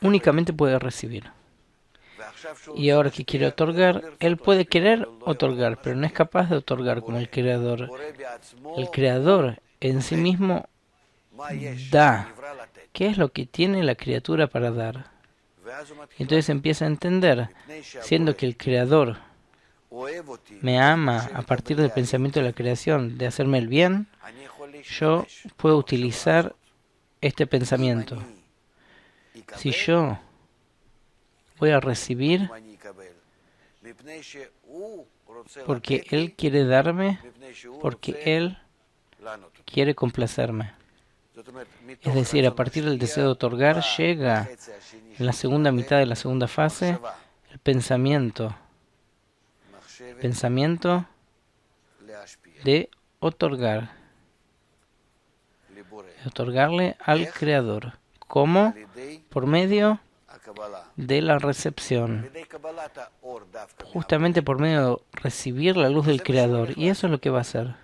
únicamente puede recibir. Y ahora que quiere otorgar, él puede querer otorgar, pero no es capaz de otorgar como el Creador. El Creador en sí mismo da. ¿Qué es lo que tiene la criatura para dar? Entonces empieza a entender, siendo que el Creador me ama a partir del pensamiento de la creación, de hacerme el bien, yo puedo utilizar este pensamiento. Si yo voy a recibir porque Él quiere darme, porque Él quiere complacerme. Es decir, a partir del deseo de otorgar llega en la segunda mitad de la segunda fase el pensamiento de otorgar, de otorgarle al Creador. ¿Cómo? Por medio de la recepción, justamente por medio de recibir la luz del Creador. Y eso es lo que va a hacer.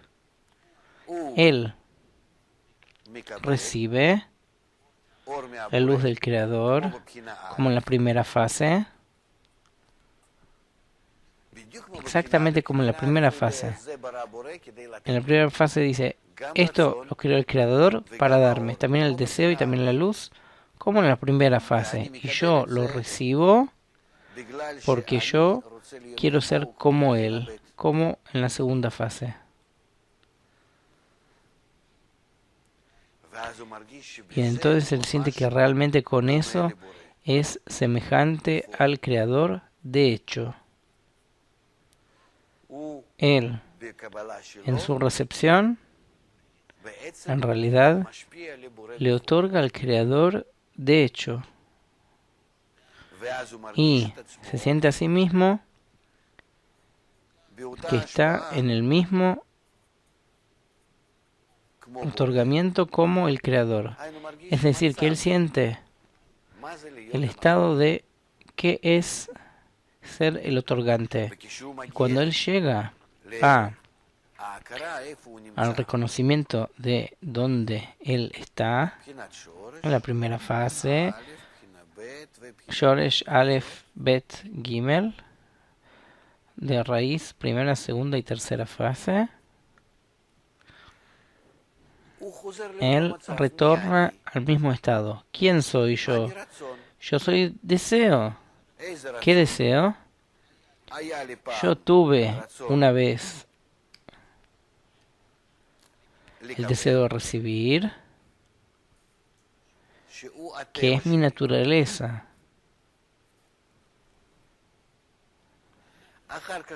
Él recibe la luz del Creador, como en la primera fase, exactamente como en la primera fase. En la primera fase dice, esto lo creó el Creador para darme también el deseo y también la luz, como en la primera fase. Y yo lo recibo porque yo quiero ser como Él, como en la segunda fase. Y entonces él siente que realmente con eso es semejante al Creador de hecho. Él, en su recepción, en realidad, le otorga al Creador de hecho. Y se siente a sí mismo que está en el mismo otorgamiento como el Creador. Es decir, que él siente el estado de qué es ser el otorgante. Y cuando él llega al reconocimiento de dónde él está, en la primera fase, Shoresh Aleph Bet Gimel, de raíz, primera, segunda y tercera fase, él retorna al mismo estado. ¿Quién soy yo? Yo soy deseo. ¿Qué deseo? Yo tuve una vez el deseo de recibir, que es mi naturaleza.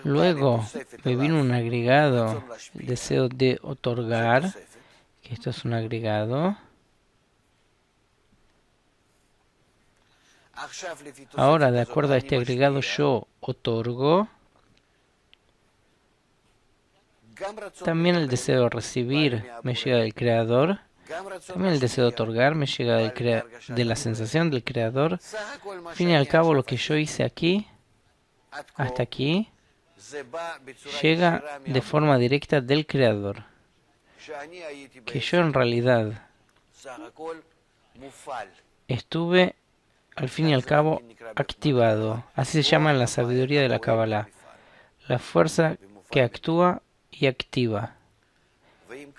Luego me vino un agregado, el deseo de otorgar, que esto es un agregado. Ahora, de acuerdo a este agregado, yo otorgo. También el deseo de recibir me llega del Creador. También el deseo de otorgar me llega de la sensación del Creador. Al fin y al cabo, lo que yo hice aquí, hasta aquí, llega de forma directa del Creador. Que yo en realidad estuve, al fin y al cabo, activado. Así se llama en la sabiduría de la Kabbalah. La fuerza que actúa y activa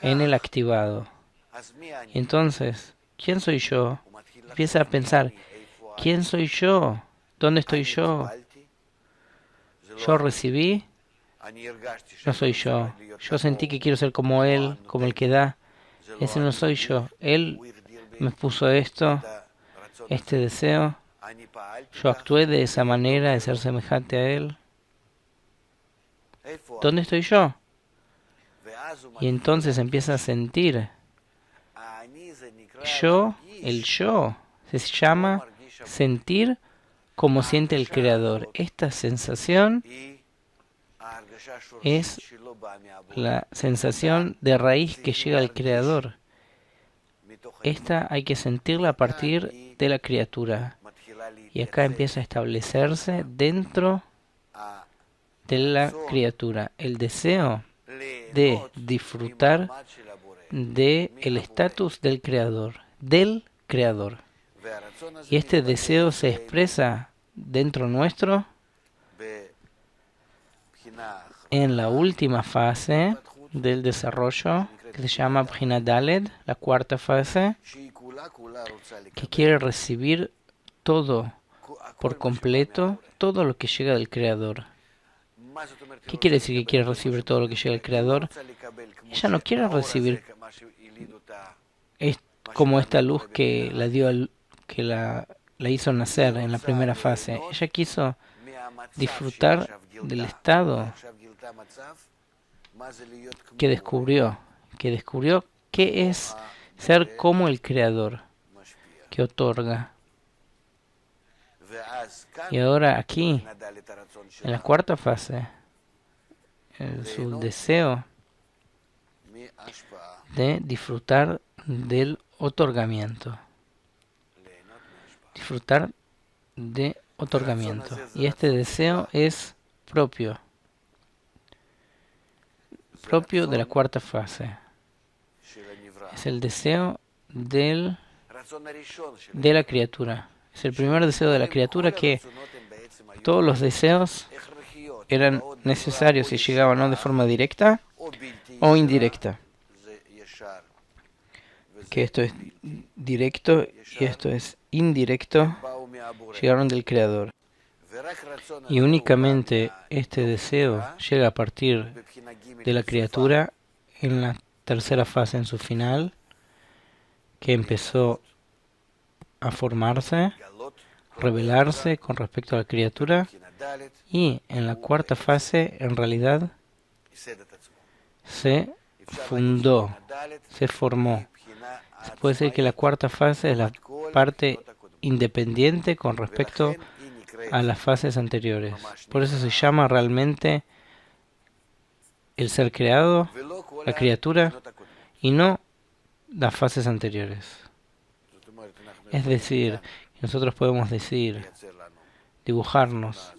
en el activado. Entonces, ¿quién soy yo? Empieza a pensar, ¿quién soy yo? ¿Dónde estoy yo? Yo recibí, no soy yo. Yo sentí que quiero ser como Él, como el que da. Ese no soy yo. Él me puso esto, este deseo. Yo actué de esa manera, de ser semejante a Él. ¿Dónde estoy yo? Y entonces empieza a sentir. El yo, se llama sentir como siente el Creador. Esta sensación es la sensación de raíz que llega al Creador. Esta hay que sentirla a partir de la criatura. Y acá empieza a establecerse dentro de la criatura el deseo de disfrutar de el estatus del Creador, Y este deseo se expresa dentro nuestro en la última fase del desarrollo, que se llama Bjina Daled, la cuarta fase, que quiere recibir todo por completo, todo lo que llega del Creador. ¿Qué quiere decir que quiere recibir todo lo que llega del Creador? Ella no quiere recibir como esta luz que la dio, que la hizo nacer en la primera fase. Ella quiso disfrutar del estado que descubrió qué es ser como el Creador, que otorga. Y ahora aquí, en la cuarta fase, su deseo de disfrutar del otorgamiento. Disfrutar de otorgamiento. Y este deseo es propio de la cuarta fase. Es el deseo de la criatura. Es el primer deseo de la criatura, que todos los deseos eran necesarios y llegaban no de forma directa o indirecta. Que esto es directo y esto es indirecto, llegaron del Creador. Y únicamente este deseo llega a partir de la criatura en la tercera fase, en su final, que empezó a formarse, revelarse con respecto a la criatura, y en la cuarta fase en realidad se fundó, se formó. Se puede decir que la cuarta fase es la parte independiente con respecto a las fases anteriores. Por eso se llama realmente el ser creado, la criatura, y no las fases anteriores. Es decir, nosotros podemos decir, dibujarnos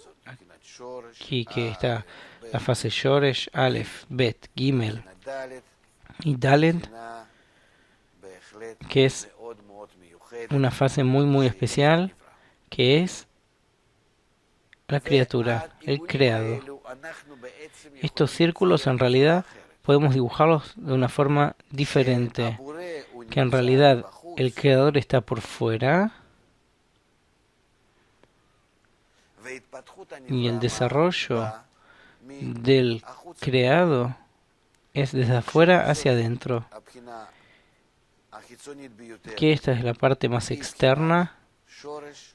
aquí que está la fase Shoresh, Aleph, Bet, Gimel y Dalet, que es una fase muy especial, que es la criatura, el creado. Estos círculos en realidad podemos dibujarlos de una forma diferente, que en realidad el creador está por fuera y el desarrollo del creado es desde afuera hacia adentro, que esta es la parte más externa,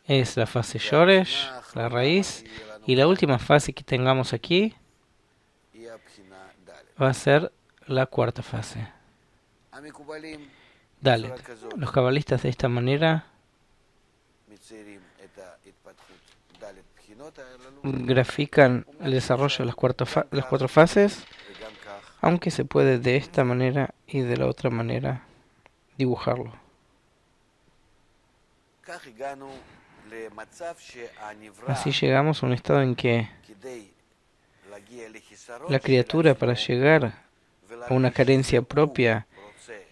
es la fase Shoresh, la raíz, y la última fase que tengamos aquí va a ser la cuarta fase, Dalet. Los cabalistas de esta manera grafican el desarrollo de las cuatro fases, aunque se puede de esta manera y de la otra manera dibujarlo. Así llegamos a un estado en que la criatura, para llegar a una carencia propia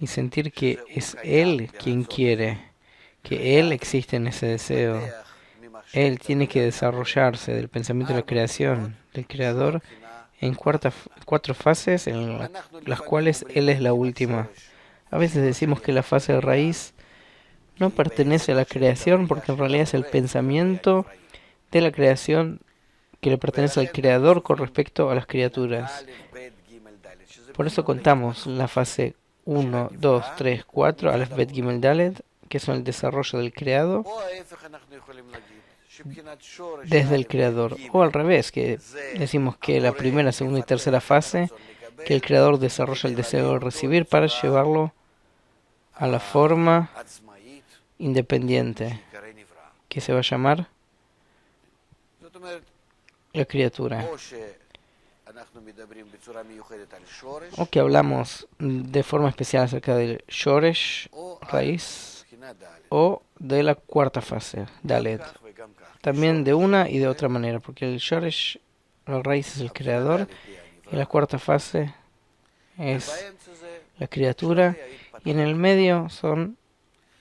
y sentir que es Él quien quiere, que Él existe en ese deseo, Él tiene que desarrollarse del pensamiento de la creación, del Creador, en cuatro fases, en las cuales Él es la última. A veces decimos que la fase de raíz no pertenece a la creación, porque en realidad es el pensamiento de la creación que le pertenece al Creador con respecto a las criaturas. Por eso contamos la fase 1, 2, 3, 4, Aleph, Bet, Gimel, Dalet, que son el desarrollo del creado desde el Creador. O al revés, que decimos que la primera, segunda y tercera fase, que el Creador desarrolla el deseo de recibir para llevarlo a la forma independiente, que se va a llamar la criatura. O que hablamos de forma especial acerca del Shoresh, raíz, o de la cuarta fase, Dalet. También de una y de otra manera, porque el Shoresh, la raíz, es el creador, y la cuarta fase es la criatura, y en el medio son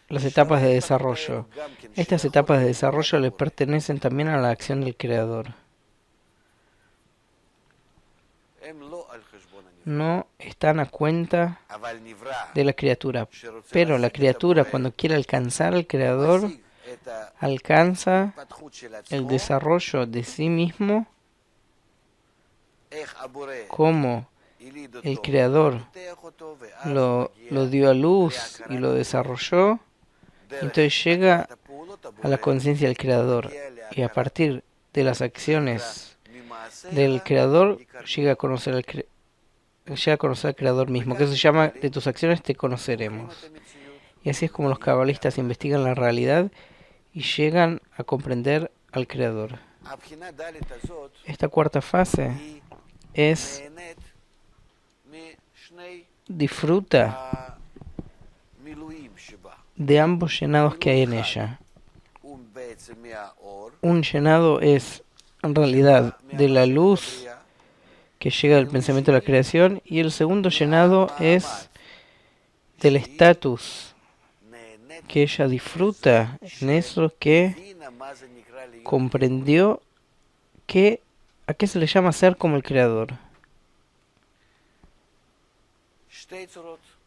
las etapas de desarrollo. Estas etapas de desarrollo le pertenecen también a la acción del creador. No están a cuenta de la criatura, pero la criatura, cuando quiere alcanzar al creador, alcanza el desarrollo de sí mismo, como el creador lo dio a luz y lo desarrolló. Entonces llega a la conciencia del creador, y a partir de las acciones del creador llega a conocer al creador mismo, que se llama: de tus acciones te conoceremos. Y así es como los cabalistas investigan la realidad y llegan a comprender al creador. Esta cuarta fase disfruta de ambos llenados que hay en ella. Un llenado es en realidad de la luz que llega del pensamiento de la creación, y el segundo llenado es del estatus que ella disfruta en eso que comprendió a qué se le llama ser como el creador.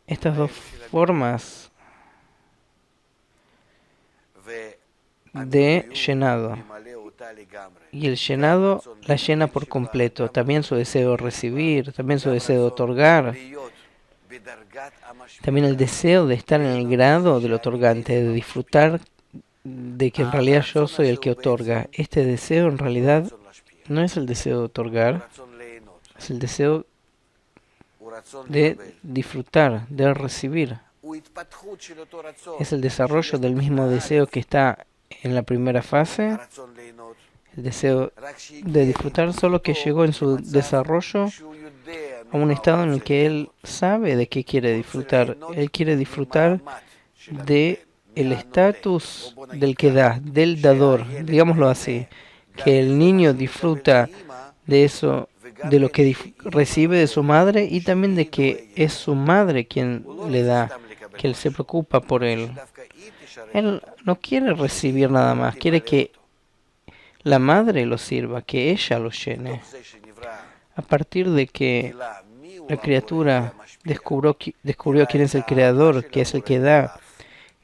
Estas dos formas de llenado, y el llenado la llena por completo, también su deseo de recibir, también su deseo de otorgar, también el deseo de estar en el grado del otorgante, de disfrutar de que en realidad yo soy el que otorga. Este deseo en realidad no es el deseo de otorgar, es el deseo de disfrutar, de recibir. Es el desarrollo del mismo deseo que está en la primera fase, el deseo de disfrutar, solo que llegó en su desarrollo a un estado en el que él sabe de qué quiere disfrutar. Él quiere disfrutar de el estatus del que da, del dador, digámoslo así, que el niño disfruta de eso, de lo que recibe de su madre, y también de que es su madre quien le da, que él se preocupa por él. Él no quiere recibir nada más, quiere que la madre lo sirva, que ella lo llene. A partir de que la criatura descubrió quién es el creador, que es el que da,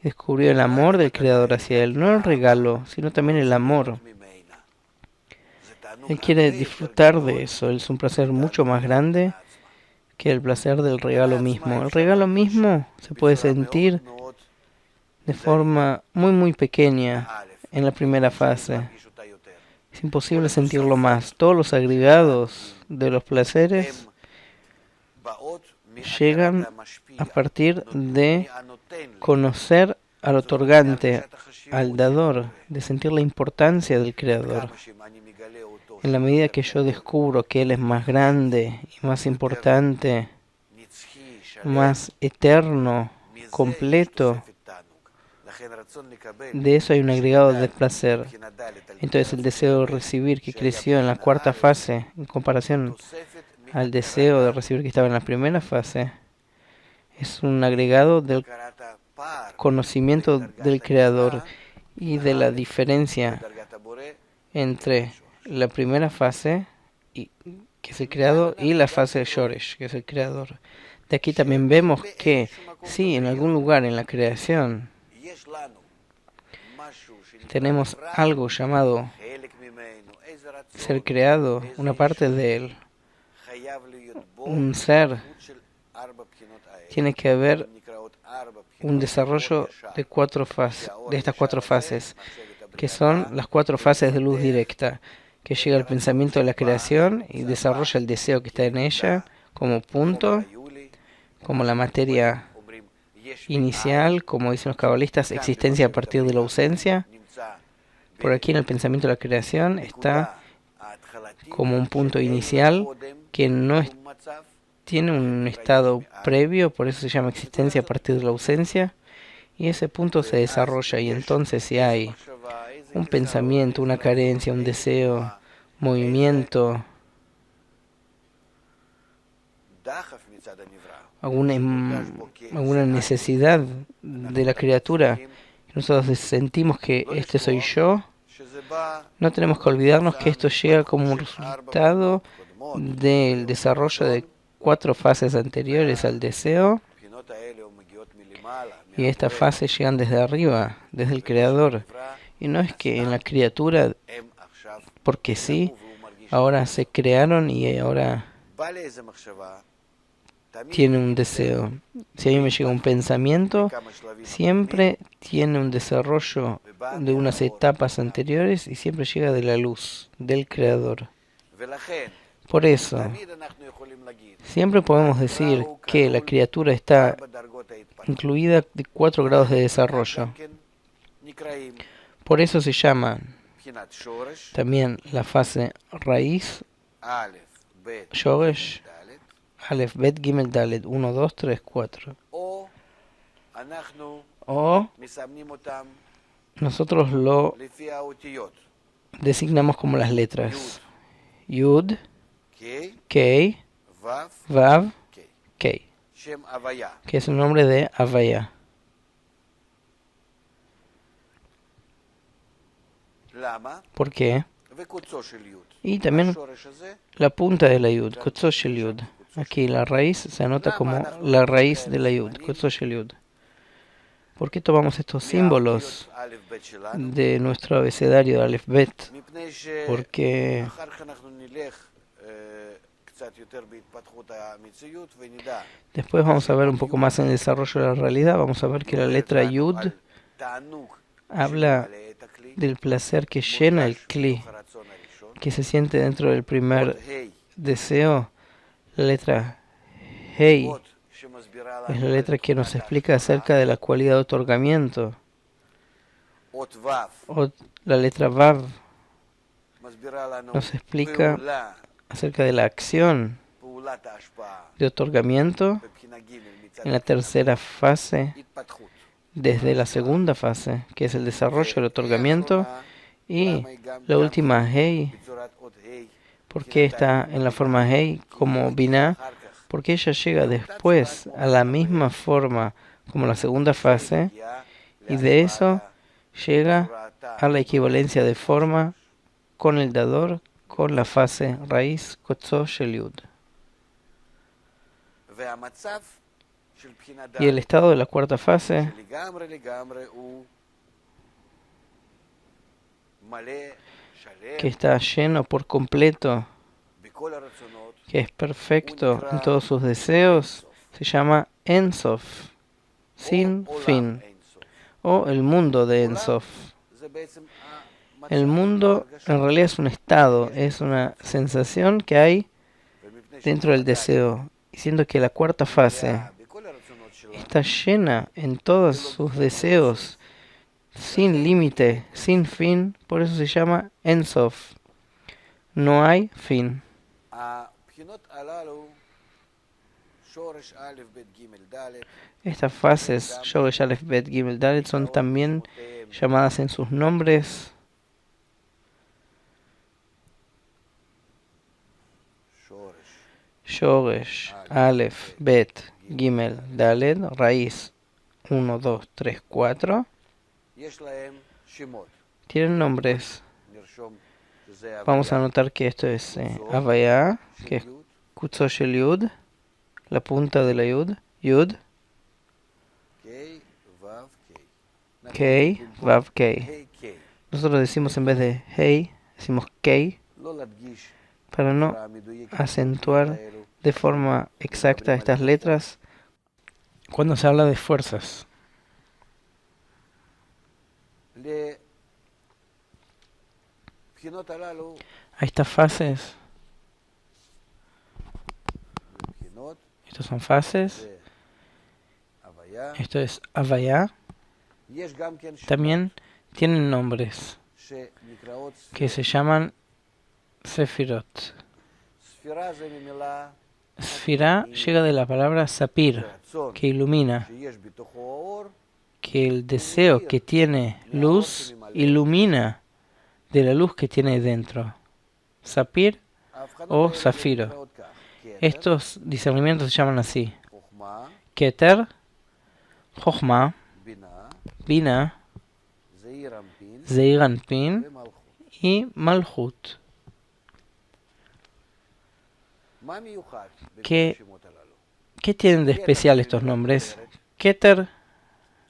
descubrió el amor del creador hacia él, no el regalo, sino también el amor. Él quiere disfrutar de eso, es un placer mucho más grande que el placer del regalo mismo. El regalo mismo se puede sentir de forma muy muy pequeña en la primera fase. Es imposible sentirlo más. Todos los agregados de los placeres llegan a partir de conocer al otorgante, al dador, de sentir la importancia del creador. En la medida que yo descubro que él es más grande y más importante, más eterno, completo, de eso hay un agregado de placer. Entonces el deseo de recibir, que creció en la cuarta fase en comparación al deseo de recibir que estaba en la primera fase, es un agregado del conocimiento del creador y de la diferencia entre la primera fase, que es el creador, y la fase de Shoresh, que es el creador. De aquí también vemos que sí, en algún lugar en la creación tenemos algo llamado ser creado, una parte de él, un ser, tiene que haber un desarrollo de estas cuatro fases, que son las cuatro fases de luz directa, que llega al pensamiento de la creación y desarrolla el deseo que está en ella como punto, como la materia inicial, como dicen los cabalistas, existencia a partir de la ausencia. Por aquí en el pensamiento de la creación está como un punto inicial que no tiene un estado previo, por eso se llama existencia a partir de la ausencia, y ese punto se desarrolla, y entonces si hay un pensamiento, una carencia, un deseo, movimiento, alguna necesidad de la criatura, nosotros sentimos que este soy yo, no tenemos que olvidarnos que esto llega como un resultado del desarrollo de cuatro fases anteriores al deseo, y estas fases llegan desde arriba, desde el Creador. Y no es que en la criatura, porque sí, ahora se crearon y ahora tiene un deseo. Si a mí me llega un pensamiento, siempre tiene un desarrollo de unas etapas anteriores y siempre llega de la luz, del Creador. Por eso, siempre podemos decir que la criatura está incluida de 4 grados de desarrollo. Por eso se llama también la fase raíz, Shoresh, Aleph, Bet, Gimel, Dalet, 1, 2, 3, 4. O nosotros lo designamos como las letras Yud, Kei, Vav, Kei, que es el nombre de Havaya. ¿Por qué? Y también la punta de la Yud, Kotzos Shel Yud. Aquí la raíz se anota como la raíz de la Yud, Kotzos Shel Yud. ¿Por qué tomamos estos símbolos de nuestro abecedario de Aleph Bet? Porque después vamos a ver un poco más en el desarrollo de la realidad. Vamos a ver que la letra Yud habla del placer que llena el Kli, que se siente dentro del primer deseo. La letra Hei es la letra que nos explica acerca de la cualidad de otorgamiento. La letra Vav nos explica acerca de la acción de otorgamiento en la tercera fase, desde la segunda fase, que es el desarrollo del otorgamiento, y la última Hei. ¿Por qué está en la forma Hei como Binah? Porque ella llega después a la misma forma como la segunda fase, y de eso llega a la equivalencia de forma con el dador, con la fase raíz Kotzos Shel Yud. Y el estado de la cuarta fase, que está lleno por completo, que es perfecto en todos sus deseos, se llama En Sof, sin fin, o el mundo de En Sof. El mundo en realidad es un estado, es una sensación que hay dentro del deseo, siendo que la cuarta fase está llena en todos sus deseos, sin límite, sin fin, por eso se llama En Sof. No hay fin. Estas fases, Shoresh Aleph Bet Gimel Dalet, son también llamadas en sus nombres Shoresh Aleph Bet Gimel Dalet, raíz 1, 2, 3, 4. Tienen nombres. Vamos a anotar que esto es Havaya, que es Kotzos Shel Yud, la punta de la Yud, Yud, Kei, Vav, Kei. Nosotros decimos en vez de Hei, decimos Kei, para no acentuar de forma exacta estas letras cuando se habla de fuerzas. A estas fases, estas son fases, esto es Havaya, también tienen nombres que se llaman Sefirot. Sfirá llega de la palabra sapir, que ilumina, que el deseo que tiene luz ilumina de la luz que tiene dentro. Sapir o zafiro. Estos discernimientos se llaman así: Keter, Chochma, Bina, Zeir Anpin y Malchut. ¿Qué tienen de especial estos nombres? Keter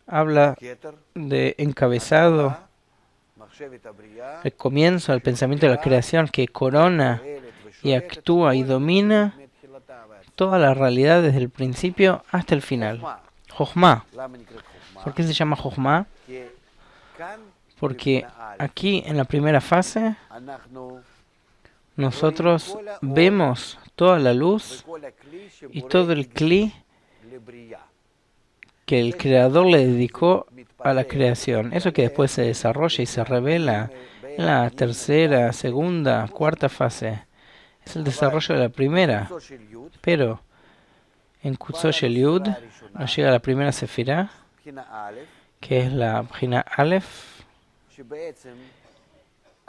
habla de encabezado, el comienzo, el pensamiento de la creación que corona y actúa y domina toda la realidad desde el principio hasta el final. Jochma. ¿Por qué se llama Jochma? Porque aquí en la primera fase nosotros vemos toda la luz y todo el kli que el Creador le dedicó a la creación. Eso que después se desarrolla y se revela en la tercera, segunda, cuarta fase. Es el desarrollo de la primera. Pero en Kutzot Shel Yud nos llega la primera sefirá, que es la Bjina Aleph,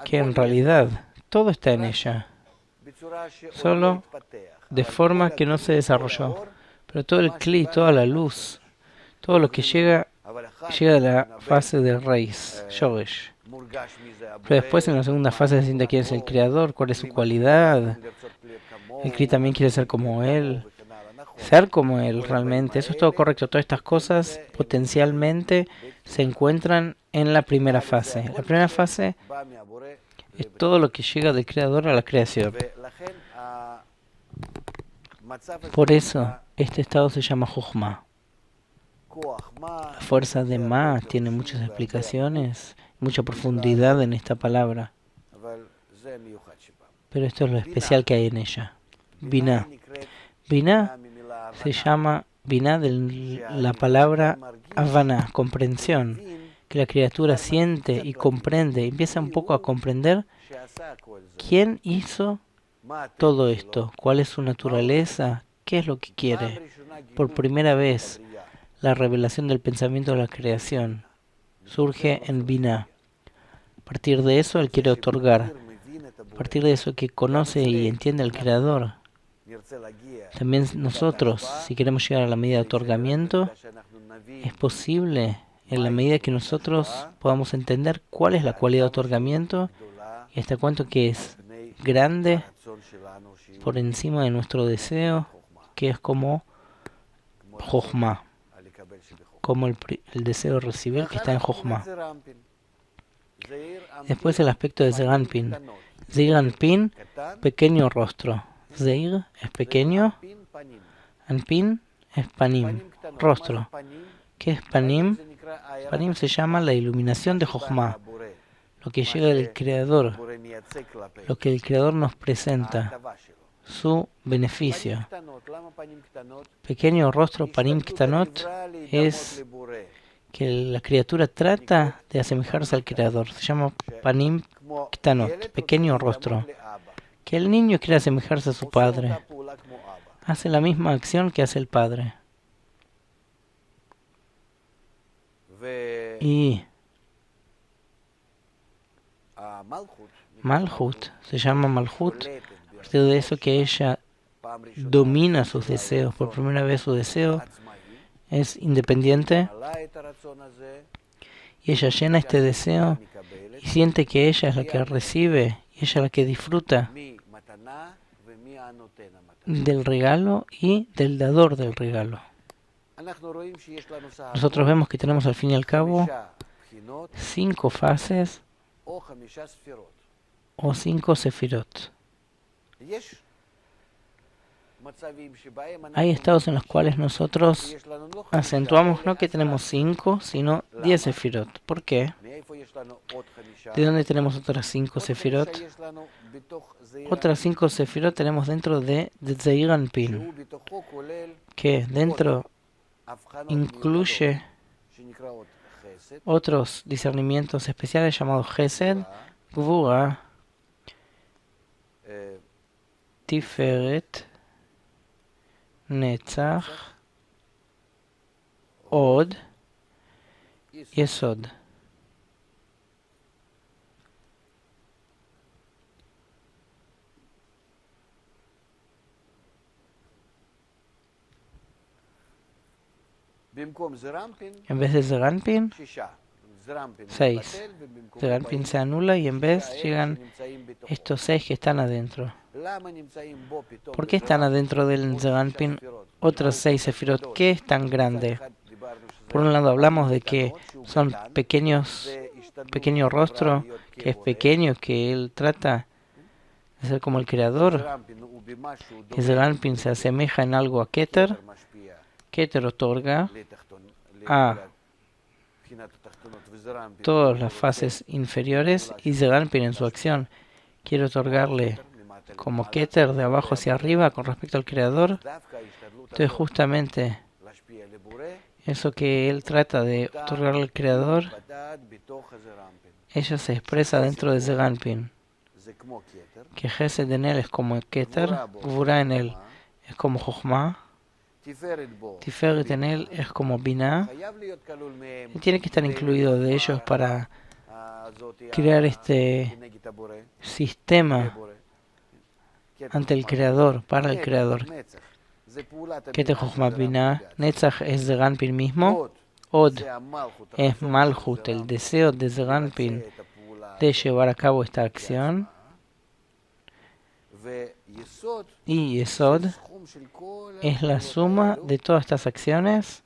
que en realidad todo está en ella, solo de forma que no se desarrolló. Pero todo el kli, toda la luz, todo lo que llega a la fase de raíz, Shoresh. Pero después en la segunda fase se siente quién es el creador, cuál es su cualidad. El kli también quiere ser como él. Ser como él realmente, eso es todo correcto. Todas estas cosas potencialmente se encuentran en la primera fase. La primera fase es todo lo que llega del creador a la creación. Por eso este estado se llama Jochma. La fuerza de Ma tiene muchas explicaciones, mucha profundidad en esta palabra. Pero esto es lo especial que hay en ella. Binah. Binah se llama Binah de la palabra Havana, comprensión, que la criatura siente y comprende, empieza un poco a comprender quién hizo todo esto, cuál es su naturaleza, qué es lo que quiere. Por primera vez, la revelación del pensamiento de la creación surge en Binah. A partir de eso, él quiere otorgar. A partir de eso que conoce y entiende al Creador. También nosotros, si queremos llegar a la medida de otorgamiento, es posible en la medida que nosotros podamos entender cuál es la cualidad de otorgamiento y hasta cuánto que es grande por encima de nuestro deseo, que es como Jochma, como el deseo de recibir que está en Jochma. Después el aspecto de Zeir Anpin. Zeir Anpin, pequeño rostro. Zeir es pequeño, Anpin es panim, rostro. ¿Qué es panim? Panim se llama la iluminación de Jochma, lo que llega del Creador, lo que el Creador nos presenta, su beneficio. Pequeño rostro, panim ktanot, es que la criatura trata de asemejarse al Creador. Se llama panim ktanot, pequeño rostro. Que el niño quiere asemejarse a su padre. Hace la misma acción que hace el padre. Y Malchut, se llama Malchut, a partir de eso que ella domina sus deseos. Por primera vez su deseo es independiente y ella llena este deseo y siente que ella es la que recibe y ella es la que disfruta del regalo y del dador del regalo. Nosotros vemos que tenemos al fin y al cabo 5 fases o 5 sefirot. Hay estados en los cuales nosotros acentuamos no que tenemos 5, sino 10 sefirot. ¿Por qué? ¿De dónde tenemos otras 5 sefirot? Otras 5 sefirot tenemos dentro de Zeir Anpin, que dentro incluye otros discernimientos especiales llamados Gesed, Gvura, Tiferet, Netzach, Od y Yesod. En vez de Zeir Anpin, 6. Zeir Anpin se anula y en vez llegan estos 6 que están adentro. ¿Por qué están adentro del Zeir Anpin otras 6 sefirot? ¿Qué es tan grande? Por un lado hablamos de que son pequeño rostro, que es pequeño, que él trata de ser como el creador. Que Zeir Anpin se asemeja en algo a Keter. Keter otorga a todas las fases inferiores y Zeir Anpin en su acción quiere otorgarle como Keter de abajo hacia arriba con respecto al creador. Entonces justamente eso que él trata de otorgarle al creador, ella se expresa dentro de Zeir Anpin. Que Gesed en él es como Keter, Gvura en él es como Jochma, Tiferet en él es como Binah, y tiene que estar incluido de ellos para crear este sistema ante el creador, para el creador. Keter, Jochma, Binah, Netzach es Zeir Anpin mismo, Od es Malchut, el deseo de Zeir Anpin de llevar a cabo esta acción, y Yesod es la suma de todas estas acciones,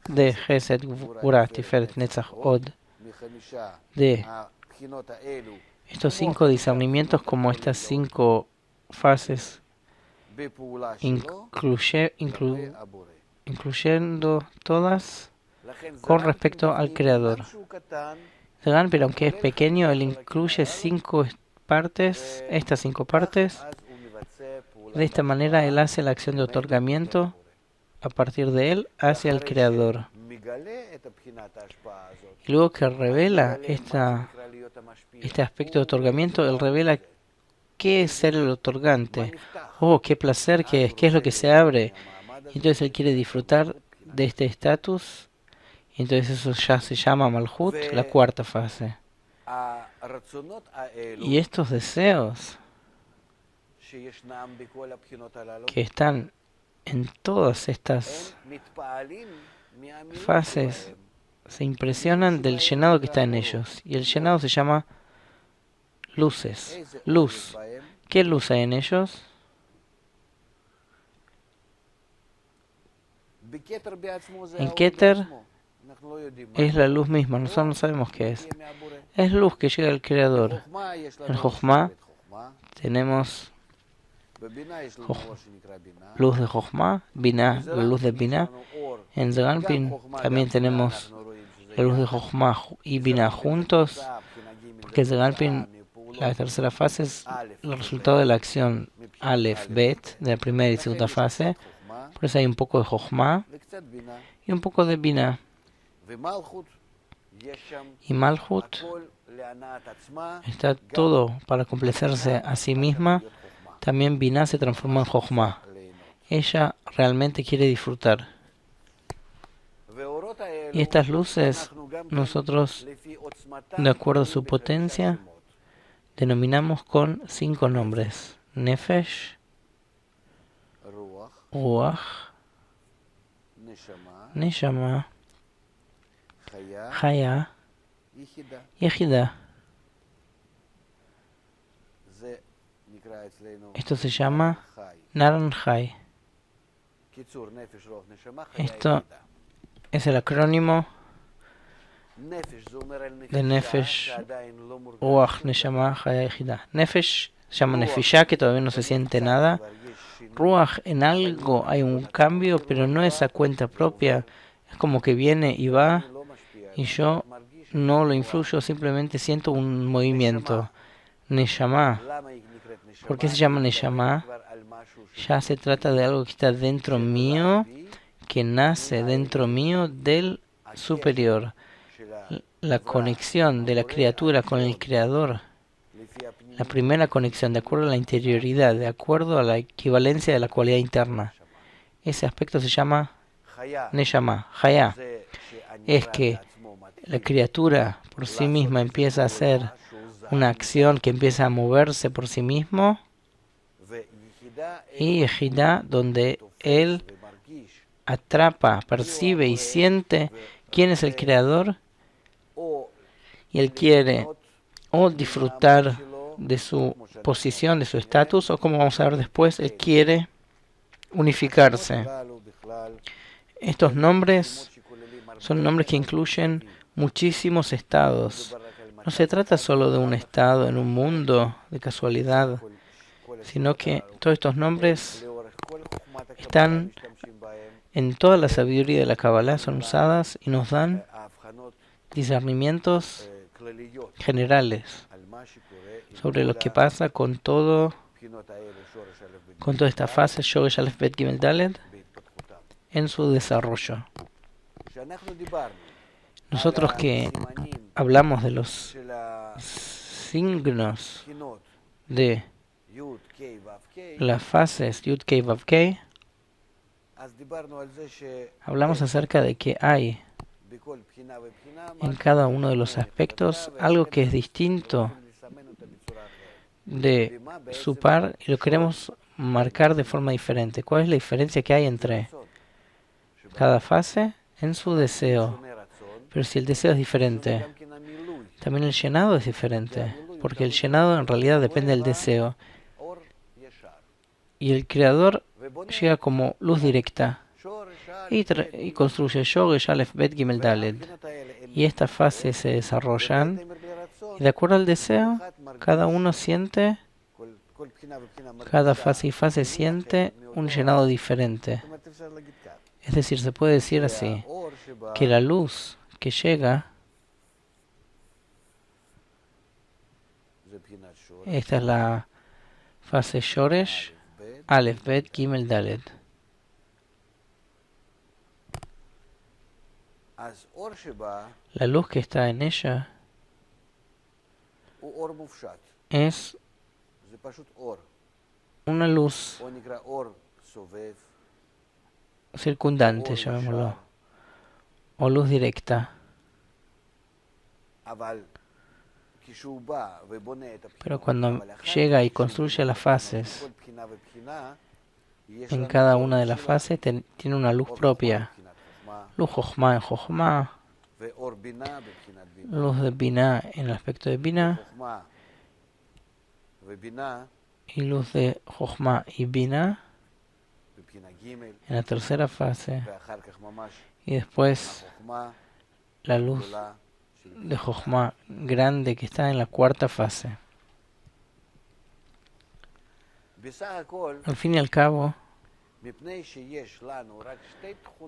de Gesed, Gvura, Tiferet, Netzach, Od, de estos 5 discernimientos como estas 5 fases, incluyendo todas con respecto al creador. Zeir Anpin, aunque es pequeño, él incluye 5 partes, estas 5 partes. De esta manera él hace la acción de otorgamiento a partir de él hacia el creador. Y luego que revela este aspecto de otorgamiento, él revela qué es ser el otorgante. Oh, qué placer que es, qué es lo que se abre. Entonces él quiere disfrutar de este estatus. Y entonces eso ya se llama Malhut, la cuarta fase. Y estos deseos que están en todas estas fases se impresionan del llenado que está en ellos. Y el llenado se llama luces, luz. ¿Qué luz hay en ellos? En Keter es la luz misma, nosotros no sabemos qué es. Es luz que llega del creador. En Jochma tenemos luz de Jochma, Binah, la luz de Binah. En Zeir Anpin también tenemos la luz de Jochma y Binah juntos, porque Zeir Anpin, la tercera fase, es el resultado de la acción Aleph, Bet, de la primera y segunda fase. Por eso hay un poco de Jochma y un poco de Binah. Y Malhut está todo para complacerse a sí misma. También Binah se transformó en Jochma. Ella realmente quiere disfrutar. Y estas luces, nosotros, de acuerdo a su potencia, denominamos con 5 nombres: Nefesh, Ruach, Neshama, Chaya y Yehidah. Esto se llama Naranjai. Esto es el acrónimo de Nefesh, Ruach, Neshama, Haya, Ejida. Nefesh se llama Nefishá, que todavía no se siente nada. Ruach, en algo hay un cambio, pero no es a cuenta propia. Es como que viene y va, y yo no lo influyo, simplemente siento un movimiento. Neshama. ¿Por qué se llama Neshama? Ya se trata de algo que está dentro mío, que nace dentro mío del superior. La conexión de la criatura con el creador, la primera conexión de acuerdo a la interioridad, de acuerdo a la equivalencia de la cualidad interna. Ese aspecto se llama Neshama, Haya. Es que la criatura por sí misma empieza a hacer una acción que empieza a moverse por sí mismo, y Ejidá, donde él atrapa, percibe y siente quién es el creador, y él quiere o disfrutar de su posición, de su estatus, o como vamos a ver después, él quiere unificarse. Estos nombres son nombres que incluyen muchísimos estados. No se trata solo de un estado en un mundo de casualidad, sino que todos estos nombres están en toda la sabiduría de la Kabbalah, son usadas y nos dan discernimientos generales sobre lo que pasa con toda esta fase Shoresh Aleph Bet Gimel Dalet en su desarrollo. Nosotros que hablamos de los signos de las fases Yud Kei Vav Kei, hablamos acerca de que hay en cada uno de los aspectos algo que es distinto de su par y lo queremos marcar de forma diferente. ¿Cuál es la diferencia que hay entre cada fase? En su deseo. Pero si el deseo es diferente, también el llenado es diferente, porque el llenado en realidad depende del deseo. Y el creador llega como luz directa y construye Shoresh Aleph Bet Gimel Dalet. Y estas fases se desarrollan y de acuerdo al deseo, cada uno siente, cada fase y fase siente un llenado diferente. Es decir, se puede decir así, que la luz que llega, esta es la fase Shoresh Aleph Bet Gimel Dalet. La luz que está en ella es una luz circundante, llamémoslo, o luz directa. Pero cuando llega y construye las fases, en cada una de las fases tiene una luz propia. Luz Jochma en Jochma, luz de Binah en el aspecto de Binah, y luz de Jochma y Binah en la tercera fase, y después la luz de Jochma grande que está en la cuarta fase. Al fin y al cabo,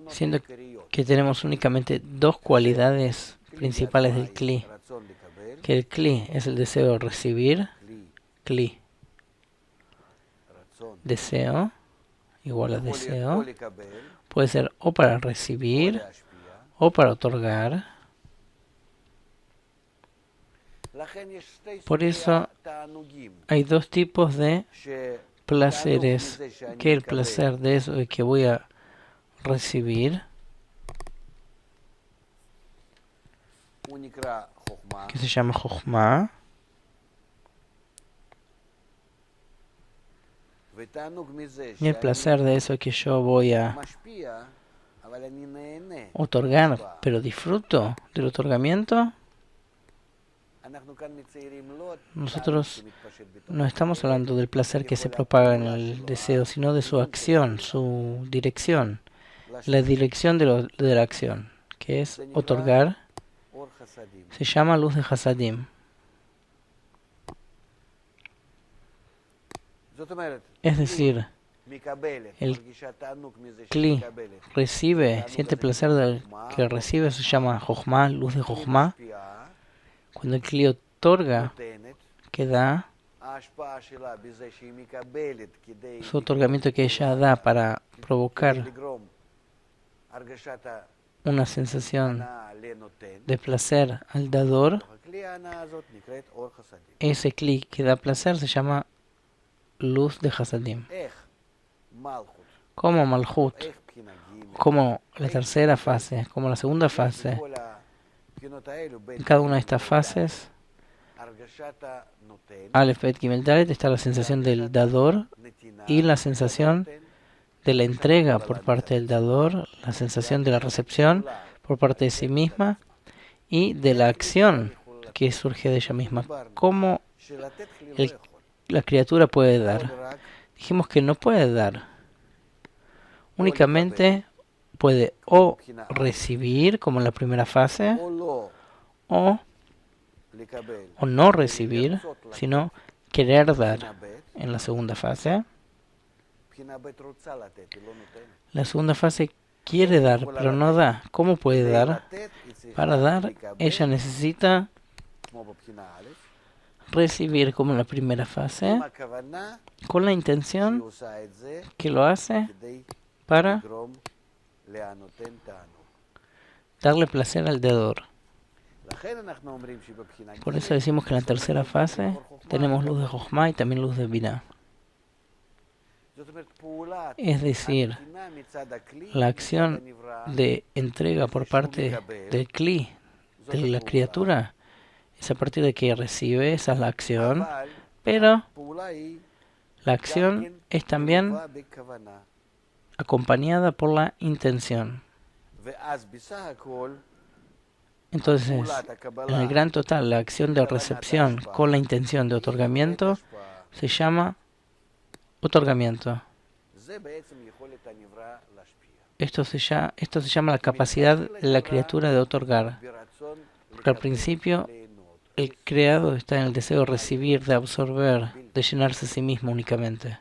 siendo que tenemos únicamente dos cualidades principales del Kli, que el Kli es el deseo de recibir, Kli, deseo, igual a deseo, puede ser o para recibir o para otorgar. Por eso hay dos tipos de placeres, que el placer de eso que voy a recibir, que se llama Jochma, y el placer de eso que yo voy a otorgar, pero disfruto del otorgamiento. Nosotros no estamos hablando del placer que se propaga en el deseo, sino de su acción, su dirección, la dirección de la acción, que es otorgar, se llama luz de Hasadim. Es decir, el Kli recibe, siente placer del que recibe, se llama Jochma, luz de Jochma. Cuando el Kli otorga, que da, su otorgamiento que ella da para provocar una sensación de placer al dador, ese Kli que da placer se llama luz de Hasadim. Como Malhut, como la tercera fase, como la segunda fase. En cada una de estas fases, Aleph, Bet, Gimel, Dalet, está la sensación del dador y la sensación de la entrega por parte del dador, la sensación de la recepción por parte de sí misma y de la acción que surge de ella misma. ¿Cómo la criatura puede dar? Dijimos que no puede dar. Únicamente puede o recibir, como en la primera fase, o no recibir, sino querer dar en la segunda fase. La segunda fase quiere dar, pero no da. ¿Cómo puede dar? Para dar, ella necesita recibir como en la primera fase, con la intención que lo hace para darle placer al dador. Por eso decimos que en la tercera fase tenemos luz de Jochma y también luz de Binah. Es decir, la acción de entrega por parte del Kli, de la criatura, es a partir de que recibe, esa es la acción, pero la acción es también acompañada por la intención. Entonces, en el gran total, la acción de recepción con la intención de otorgamiento se llama otorgamiento. Esto se llama la capacidad de la criatura de otorgar. Porque al principio, el creado está en el deseo de recibir, de absorber, de llenarse a sí mismo únicamente.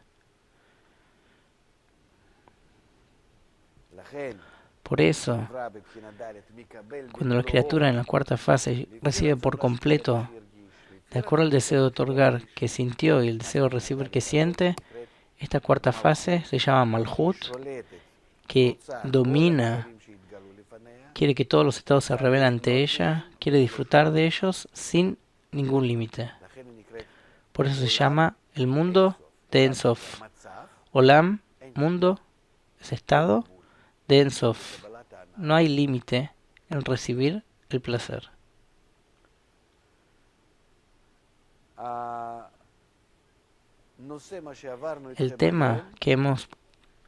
Por eso, cuando la criatura en la cuarta fase recibe por completo, de acuerdo al deseo de otorgar que sintió y el deseo de recibir que siente, esta cuarta fase se llama Malhut, que domina, quiere que todos los estados se revelen ante ella, quiere disfrutar de ellos sin ningún límite. Por eso se llama el mundo de En Sof. Olam, mundo, es estado de En Sof. No hay límite en recibir el placer. El tema que hemos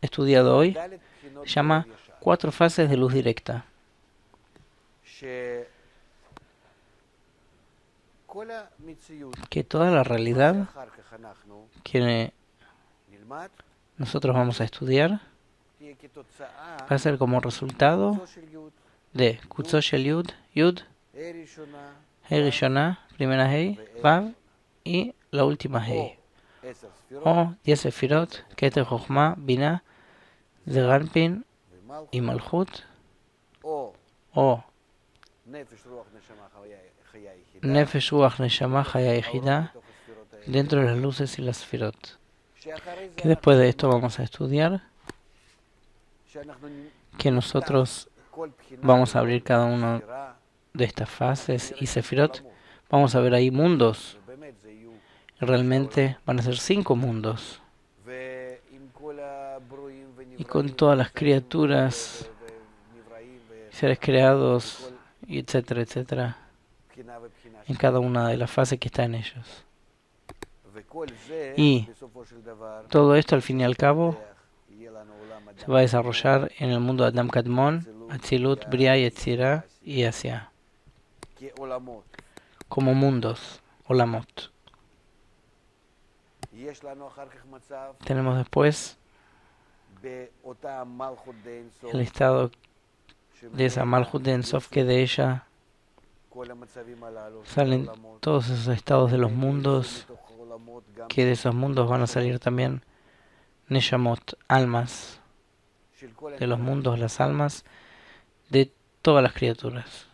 estudiado hoy se llama 4 fases de luz directa. Que toda la realidad que nosotros vamos a estudiar va a ser como resultado de Kutzó Shel Yud, Yud, Hei Rishonah, primera Hei, Vav y la última Hei. O 10 Sefirot, Keter Jochma, Binah, Zeranpin y Malhut, o Nefesh Ruach Neshama Chaya Yechida, dentro de las luces y las Sefirot. Que después de esto vamos a estudiar que nosotros vamos a abrir cada una de estas fases y Sefirot, vamos a ver ahí mundos. Realmente van a ser 5 mundos. Y con todas las criaturas, seres creados, y etcétera, etcétera, en cada una de las fases que está en ellos. Y todo esto, al fin y al cabo, se va a desarrollar en el mundo de Adam Kadmon, Atzilut, Bria, Yetzirah y Asia, como mundos, Olamot. Tenemos después el estado de esa Malhut de En Sof, que de ella salen todos esos estados de los mundos, que de esos mundos van a salir también Neshamot, almas, de los mundos, las almas de todas las criaturas.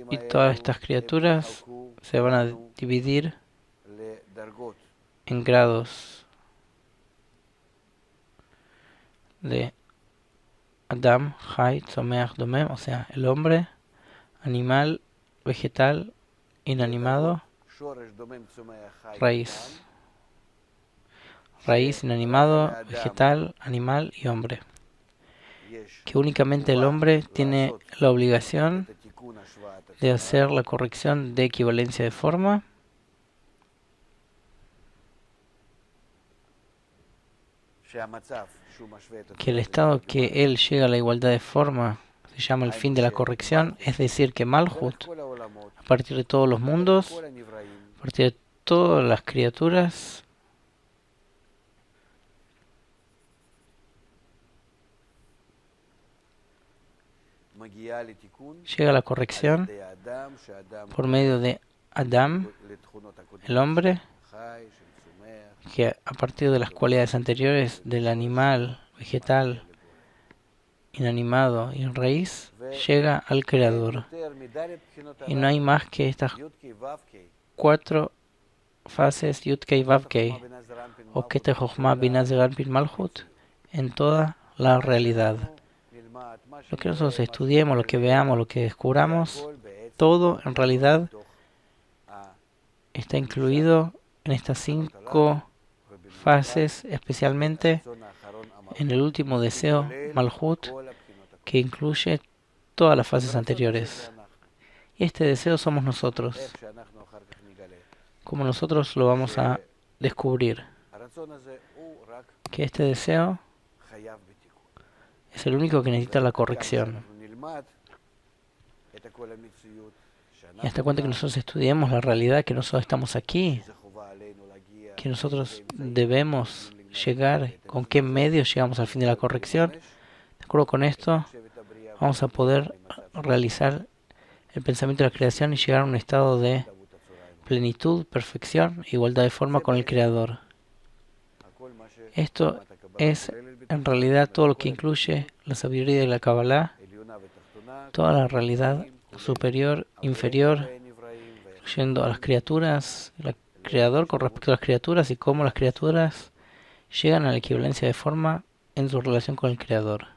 Y todas estas criaturas se van a dividir en grados de Adam, Chai, Tzomeach, Domem, o sea, el hombre, animal, vegetal, inanimado, raíz. Raíz, inanimado, vegetal, animal y hombre. Que únicamente el hombre tiene la obligación de hacer la corrección de equivalencia de forma, que el estado que él llega a la igualdad de forma se llama el fin de la corrección, es decir, que Malhut, a partir de todos los mundos, a partir de todas las criaturas, llega a la corrección por medio de Adam, el hombre, que a partir de las cualidades anteriores del animal, vegetal, inanimado y raíz, llega al Creador. Y no hay más que estas 4 fases Yud Kei Vav Kei, o Kete Chochmah Binah Zeran Bin Malhut, en toda la realidad. Lo que nosotros estudiemos, lo que veamos, lo que descubramos, todo en realidad está incluido en estas 5 fases, especialmente en el último deseo, Malhut, que incluye todas las fases anteriores. Y este deseo somos nosotros. Como nosotros lo vamos a descubrir. Que este deseo es el único que necesita la corrección. Y hasta cuenta que nosotros estudiemos la realidad, que nosotros estamos aquí, que nosotros debemos llegar, con qué medios llegamos al fin de la corrección, de acuerdo con esto, vamos a poder realizar el pensamiento de la creación y llegar a un estado de plenitud, perfección, igualdad de forma con el Creador. Esto es en realidad todo lo que incluye la sabiduría de la Kabbalah, toda la realidad superior, inferior, incluyendo a las criaturas, el Creador con respecto a las criaturas y cómo las criaturas llegan a la equivalencia de forma en su relación con el Creador.